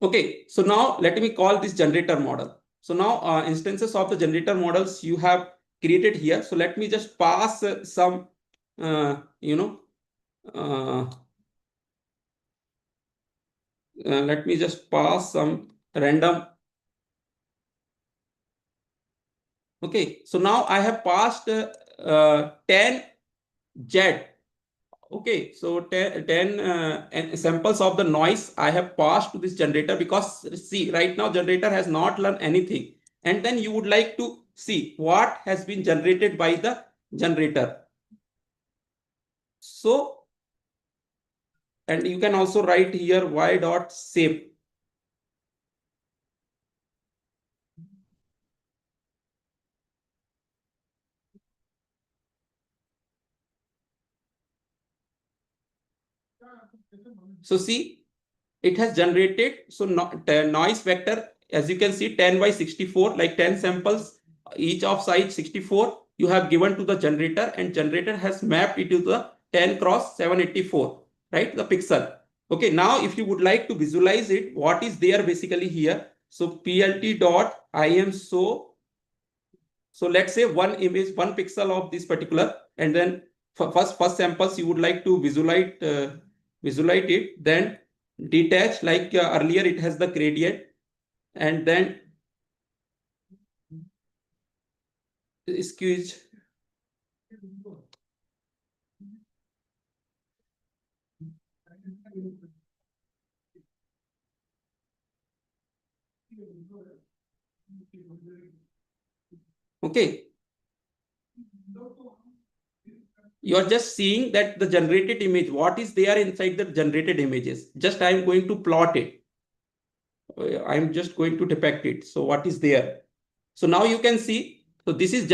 Okay, so now let me call this generator model. So now instances of the generator models you have created here. So let me just pass some let me just pass some random. Okay, so now I have passed 10 Z. Okay, so 10 samples of the noise I have passed to this generator, because see, right now generator has not learned anything, and then you would like to see what has been generated by the generator. So, and you can also write here y dot shape. So see, it has generated, so noise vector, as you can see, 10 by 64, like 10 samples, each of size 64 you have given to the generator, and generator has mapped it to the 10 cross 784, right, the pixel. Okay, now if you would like to visualize it, what is there basically here? So plt dot im so let's say one image, one pixel of this particular, and then for first samples you would like to visualize it, then detach, like earlier it has the gradient, and then squeeze. Okay, you are just seeing that the generated image, what is there inside the generated images. Just I am going to plot it. I am just going to depict it. So what is there? So now you can see, so this is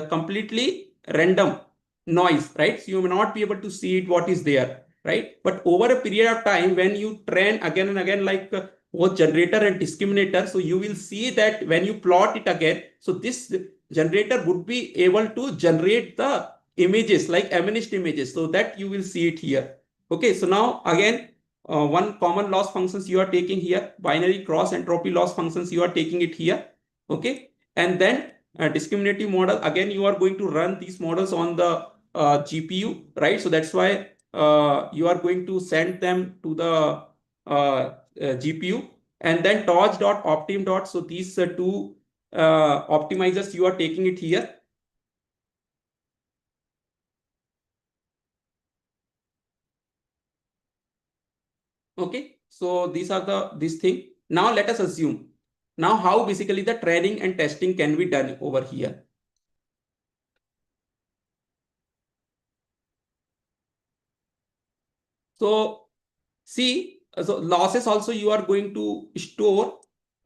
completely random noise, right? So you may not be able to see it, what is there, right? But over a period of time, when you train again and again, like both generator and discriminator, so you will see that when you plot it again, so this generator would be able to generate the images like MNIST images, so that you will see it here. Okay, so now again, one common loss functions you are taking here, binary cross entropy loss functions you are taking it here. Okay, and then discriminative model, again you are going to run these models on the GPU, right? So that's why you are going to send them to the GPU, and then torch.optim. So these two optimizers you are taking it here. Okay, so these are this thing. Now let us assume now how basically the training and testing can be done over here. So see, so losses also you are going to store,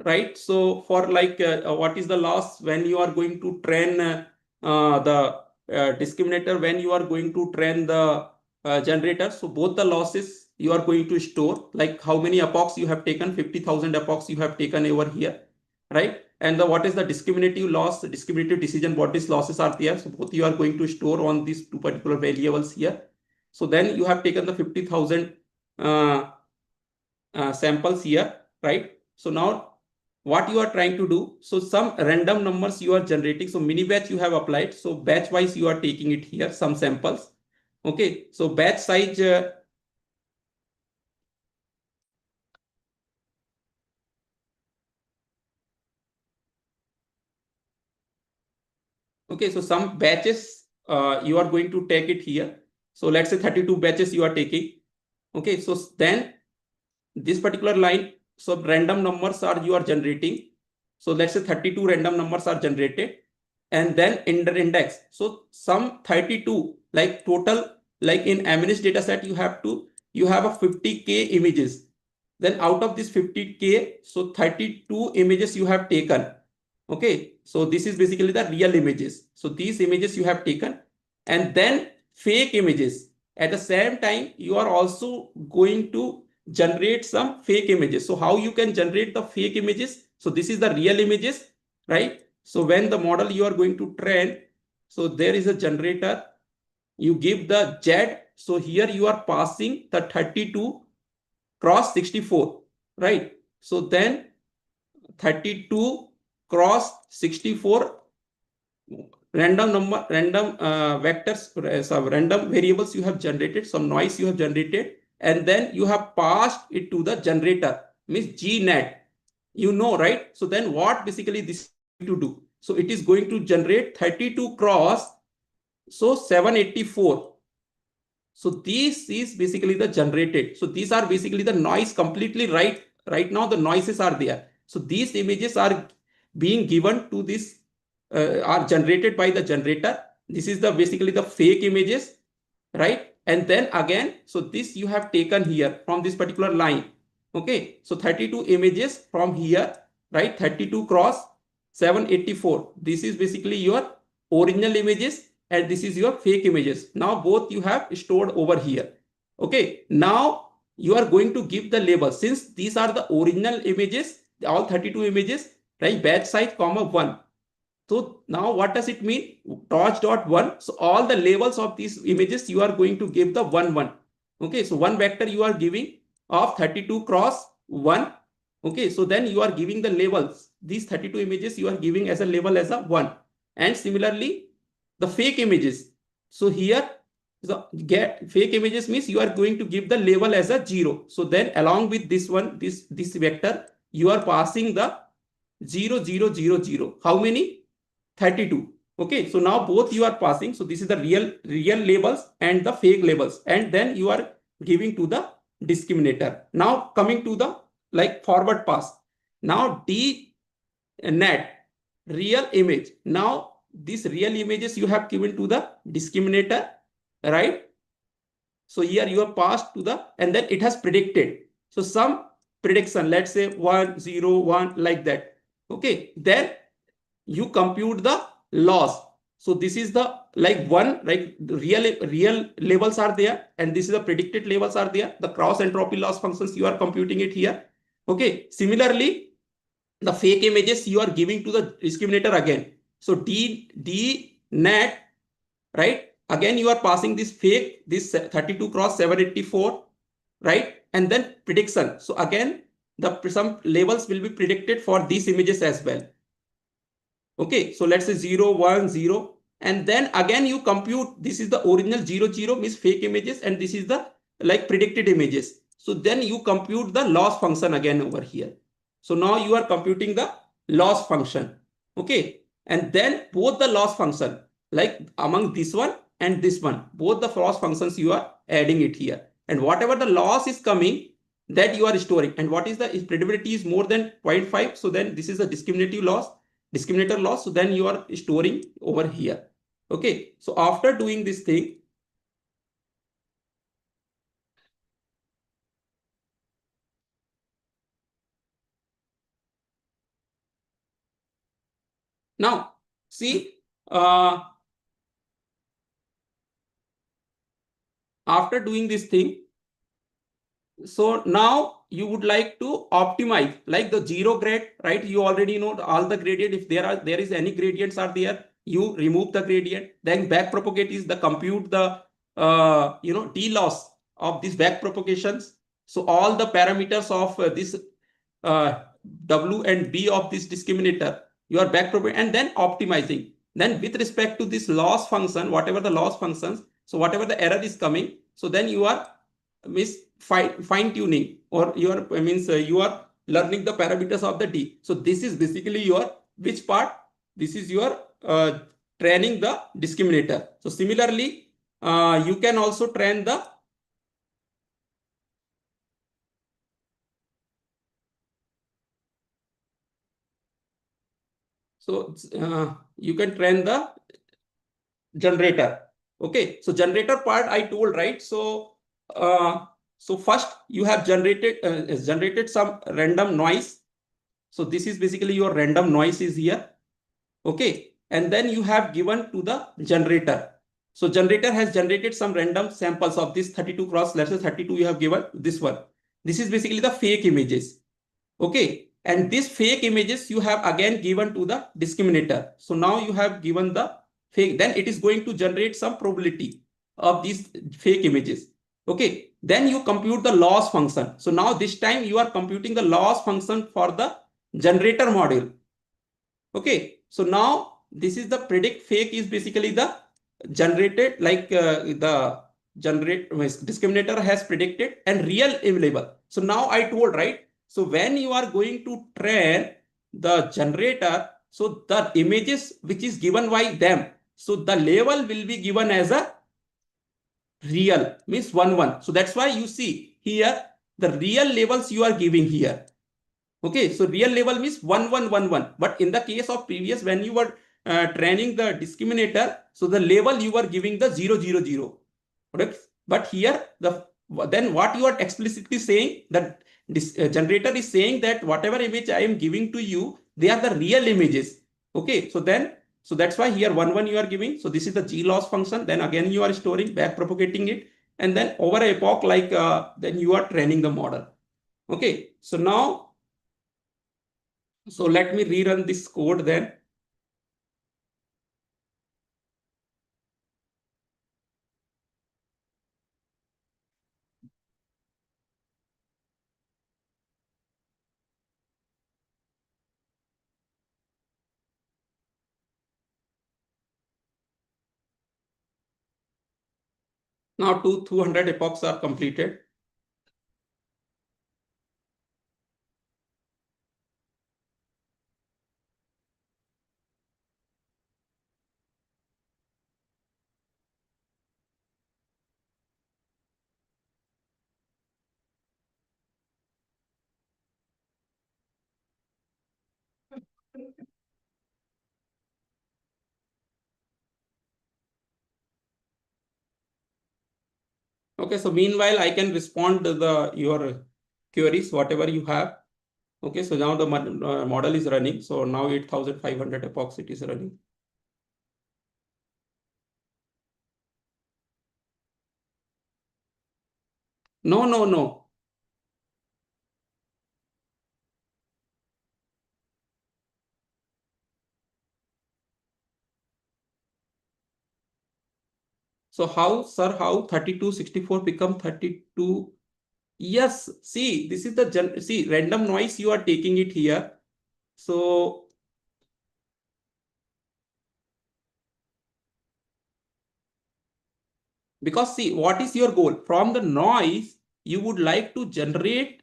right? So for like what is the loss when you are going to train the discriminator, when you are going to train the generator. So both the losses you are going to store, like how many epochs you have taken, 50,000 epochs you have taken over here, right? And what is the discriminative loss, the discriminative decision, what these losses are there. So both you are going to store on these two particular variables here. So then you have taken the 50,000 samples here, right? So now what you are trying to do. So some random numbers you are generating. So mini batch you have applied. So batch wise you are taking it here, some samples. Okay. So batch size. Okay. So some batches you are going to take it here. So let's say 32 batches you are taking. Okay. So then this particular line, so random numbers are you are generating. So let's say 32 random numbers are generated, and then in the index, so some 32 like total, like in MNIST data set you have a 50k images. Then out of this 50k, so 32 images you have taken. Okay, so this is basically the real images. So these images you have taken, and then fake images. At the same time, you are also going to generate some fake images. So how you can generate the fake images? So this is the real images, right? So when the model you are going to train, so there is a generator, you give the Z. So here you are passing the 32 cross 64, right? So then 32 cross 64 random vectors, some random variables you have generated, some noise you have generated, and then you have passed it to the generator, means GNet, right? So then what basically this is going to do? So it is going to generate 32 cross, so 784. So this is basically the generated. So these are basically the noise completely right. Right now the noises are there. So these images are being given to this, are generated by the generator. This is the basically the fake images, right? And then again, so this you have taken here from this particular line. Okay, so 32 images from here, right? 32 cross 784. This is basically your original images, and this is your fake images. Now both you have stored over here. Okay, now you are going to give the label, since these are the original images, all 32 images, right? Batch size comma 1. So now what does it mean? Torch.1. So all the labels of these images you are going to give the 1 1. Okay, so one vector you are giving of 32 cross 1. Okay, so then you are giving the labels. These 32 images you are giving as a label as a 1. And similarly, the fake images. So here, the get fake images means you are going to give the label as a 0. So then along with this one, this vector, you are passing the 0 0 0 0. How many? 32. Okay, so now both you are passing. So this is the real labels and the fake labels, and then you are giving to the discriminator. Now coming to the like forward pass. Now D net real image. Now these real images you have given to the discriminator, right? So here you have passed to the, and then it has predicted. So some prediction, let's say 1 0 1 like that. Okay, then you compute the loss. So this is the like one, like real labels are there, and this is the predicted labels are there. The cross entropy loss functions you are computing it here. Okay, similarly the fake images you are giving to the discriminator again. So d net, right? Again you are passing this fake, this 32 cross 784, right? And then prediction. So again the some labels will be predicted for these images as well. Okay, so let's say 0 1 0, and then again you compute. This is the original 0 0 means fake images, and this is the like predicted images. So then you compute the loss function again over here. So now you are computing the loss function. Okay, and then both the loss function, like among this one and this one, both the loss functions you are adding it here, and whatever the loss is coming, that you are storing. And what is the predictability is more than 0.5, so then this is a discriminator loss. So then you are storing over here. Okay, so after doing this thing, now see, after doing this thing, so now you would like to optimize like the zero grade, right? You already know all the gradient. If there is any gradients are there, you remove the gradient. Then back propagate is the compute the d loss of these back propagations. So all the parameters of this W and B of this discriminator, you are backpropagating and then optimizing. Then with respect to this loss function, whatever the loss functions, so whatever the error is coming, so then you are fine tuning, or you are you are learning the parameters of the D. So this is basically your which part? This is your training the discriminator. So similarly, you can also train the you can train the generator. Okay, so generator part I told, right? So first you have generated some random noise. So this is basically your random noise is here. Okay, and then you have given to the generator. So generator has generated some random samples of this 32 cross, let's say 32 you have given this one. This is basically the fake images. Okay, and these fake images you have again given to the discriminator. So now you have given the fake, then it is going to generate some probability of these fake images. Okay, then you compute the loss function. So now this time you are computing the loss function for the generator module. Okay, so now this is the predict fake is basically the generated like the generate discriminator has predicted and real available. So now I told, right? So when you are going to train the generator, so the images which is given by them, so the label will be given as a real, means 1 1. So that's why you see here the real labels you are giving here. Okay, so real label means 1 1 1 1. But in the case of previous, when you were training the discriminator, so the label you were giving the 0 0 0. Correct? But here then what you are explicitly saying that this generator is saying that whatever image I am giving to you, they are the real images. Okay, so then so that's why here 1 1 you are giving. So this is the G loss function. Then again you are storing back propagating it, and then over a epoch like then you are training the model. Okay, so now. So let me rerun this code then. Now 200 epochs are completed. Okay, so meanwhile I can respond to your queries, whatever you have. Okay, so now the model is running. So now 8500 epochs it is running. No, no, no. So how, sir, how 3264 become 32? Yes, see, this is the see random noise you are taking it here. So because see, what is your goal? From the noise, you would like to generate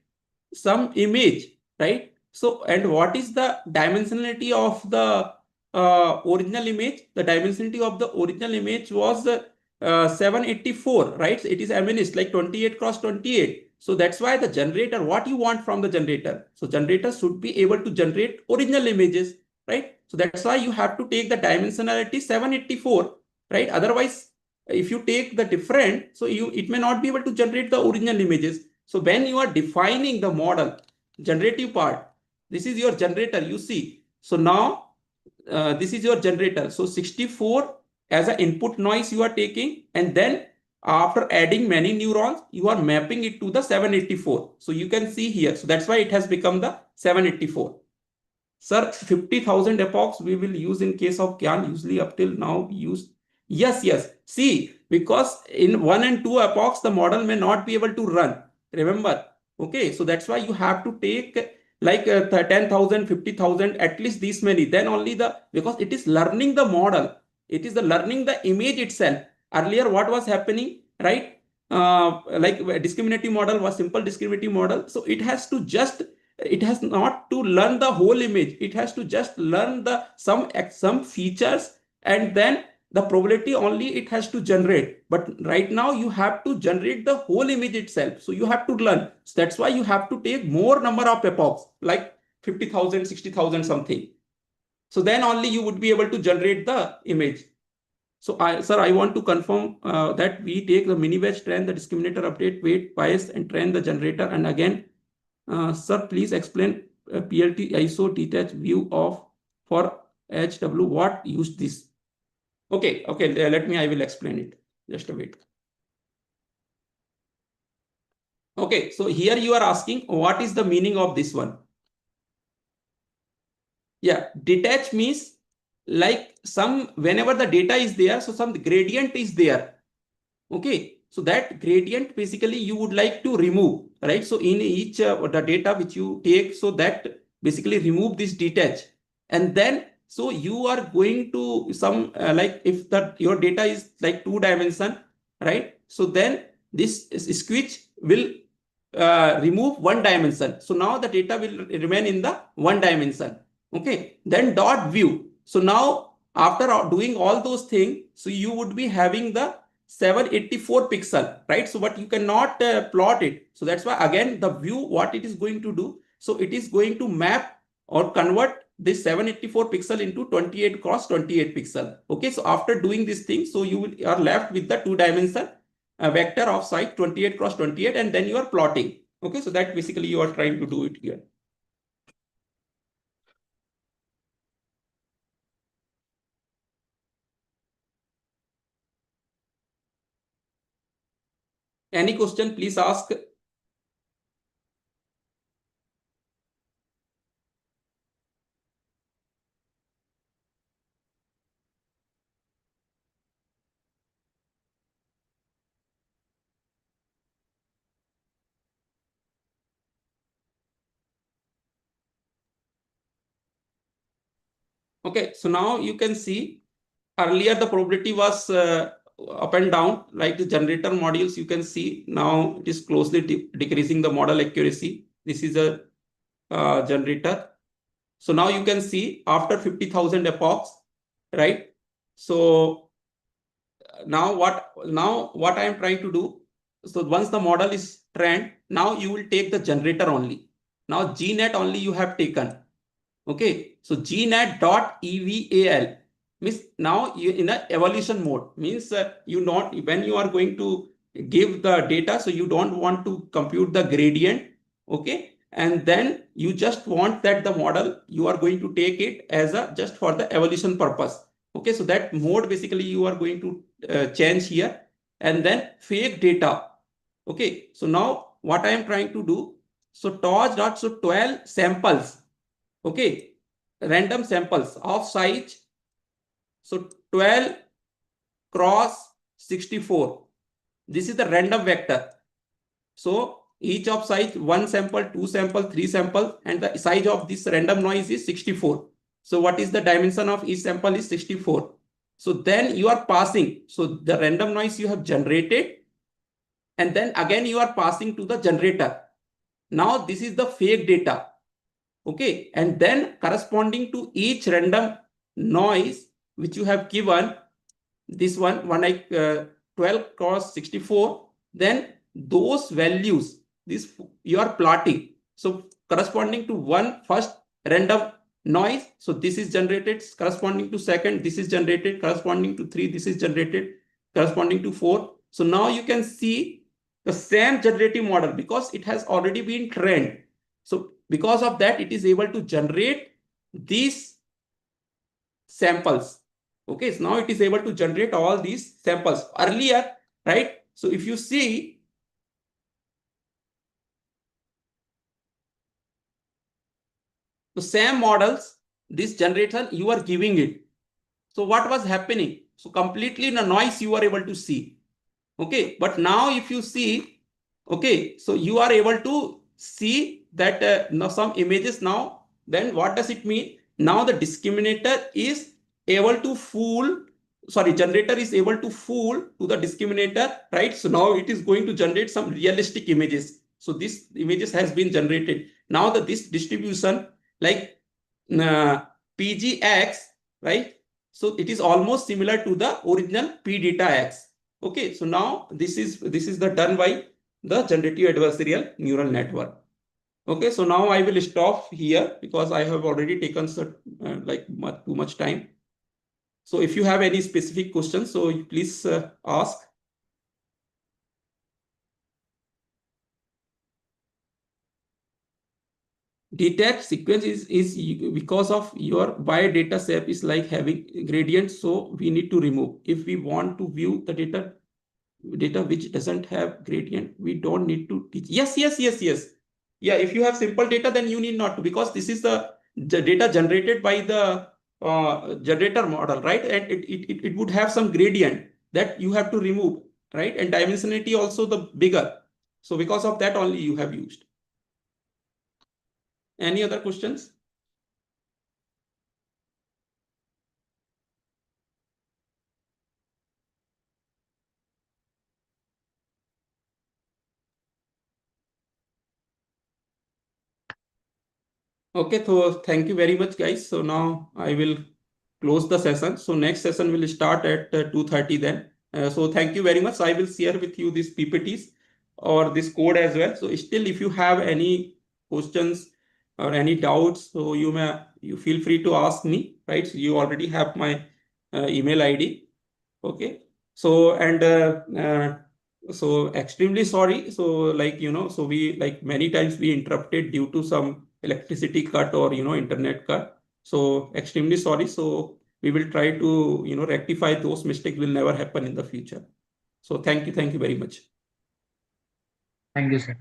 some image, right? So, and what is the dimensionality of the original image? The dimensionality of the original image was 784, right? It is, I mean, it's like 28 cross 28. So that's why the generator, what you want from the generator? So generator should be able to generate original images, right? So that's why you have to take the dimensionality 784, right? Otherwise, if you take the different, so it may not be able to generate the original images. So when you are defining the model, generative part, this is your generator, you see. So now this is your generator. So 64 as an input noise you are taking, and then after adding many neurons, you are mapping it to the 784. So you can see here. So that's why it has become the 784. Sir, 50,000 epochs we will use in case of GAN, usually up till now used. Yes, yes. See, because in 1 and 2 epochs, the model may not be able to run. Remember, okay? So that's why you have to take like 10,000, 50,000, at least this many, then only because it is learning the model, it is the learning the image itself. Earlier what was happening, right? Like discriminative model was simple discriminative model, so it has not to learn the whole image, it has to just learn the some features, and then the probability only it has to generate. But right now you have to generate the whole image itself, so you have to learn. So that's why you have to take more number of epochs, like 50,000, 60,000 something. So then only you would be able to generate the image. So sir, I want to confirm that we take the mini batch, train the discriminator, update weight bias, and train the generator. And again, sir, please explain PLT ISO detached view of for HW. What use this? Okay, let me, I will explain it. Just a wait. Okay, so here you are asking what is the meaning of this one? Yeah, detach means like whenever the data is there, so some gradient is there. Okay, so that gradient basically you would like to remove, right? So in each the data which you take, so that basically remove this detach, and then so you are going to some like if your data is like 2-dimension, right? So then this switch will remove 1-dimension. So now the data will remain in the 1-dimension. Okay, then dot view. So now after doing all those things, so you would be having the 784 pixel, right? So but you cannot plot it. So that's why again the view, what it is going to do, so it is going to map or convert this 784 pixel into 28 cross 28 pixel. Okay, so after doing this thing, so you are left with the 2-dimension vector of size 28 cross 28, and then you are plotting. Okay, so that basically you are trying to do it here. Any question, please ask. Okay, so now you can see earlier the probability was up and down, like the generator modules. You can see now it is closely decreasing the model accuracy. This is a generator. So now you can see after 50,000 epochs, right? So now what I am trying to do, so once the model is trained, now you will take the generator only. Now GNet only you have taken. Okay, so GNet.eval means now you in a evolution mode, means you not when you are going to give the data, so you don't want to compute the gradient. Okay, and then you just want that the model you are going to take it as a just for the evolution purpose. Okay, so that mode basically you are going to change here, and then fake data. Okay, so now what I am trying to do, so so 12 samples. Okay, random samples of size, so 12 cross 64. This is the random vector. So each of size 1 sample, 2 sample, 3 sample, and the size of this random noise is 64. So what is the dimension of each sample is 64. So then you are passing, so the random noise you have generated, and then again you are passing to the generator. Now this is the fake data. Okay, and then corresponding to each random noise which you have given, this one like 12 cross 64, then those values this you are plotting. So corresponding to one first random noise, so this is generated, corresponding to second this is generated, corresponding to 3 this is generated, corresponding to 4. So now you can see the same generative model because it has already been trained. So because of that, it is able to generate these samples. Okay, so now it is able to generate all these samples earlier, right? So if you see, the same models, this generation you are giving it. So what was happening? So completely the noise you are able to see. Okay, but now if you see, okay, so you are able to see that now some images now, then what does it mean? Now the discriminator is able to fool, sorry, generator is able to fool to the discriminator, right? So now it is going to generate some realistic images. So this images has been generated. Now this distribution like PGX, right? So it is almost similar to the original P data X. Okay, so now this is the done by the generative adversarial neural network. Okay, so now I will stop here because I have already taken too much time. So if you have any specific questions, so please ask. Detect sequence is because of your by data set is like having gradients, so we need to remove. If we want to view the data which doesn't have gradient, we don't need to teach. Yes. Yeah, if you have simple data, then you need not to, because this is the data generated by the generator model, right? And it would have some gradient that you have to remove, right? And dimensionality also the bigger. So because of that only you have used. Any other questions? Okay, so thank you very much, guys. So now I will close the session. So next session will start at 2:30 then. So thank you very much. I will share with you these PPTs or this code as well. So still, if you have any questions or any doubts, so you feel free to ask me, right? So you already have my email ID. Okay. So so extremely sorry. So so we like many times we interrupted due to some electricity cut or internet cut. So extremely sorry. So we will try to rectify those mistakes will never happen in the future. So thank you very much. Thank you, sir.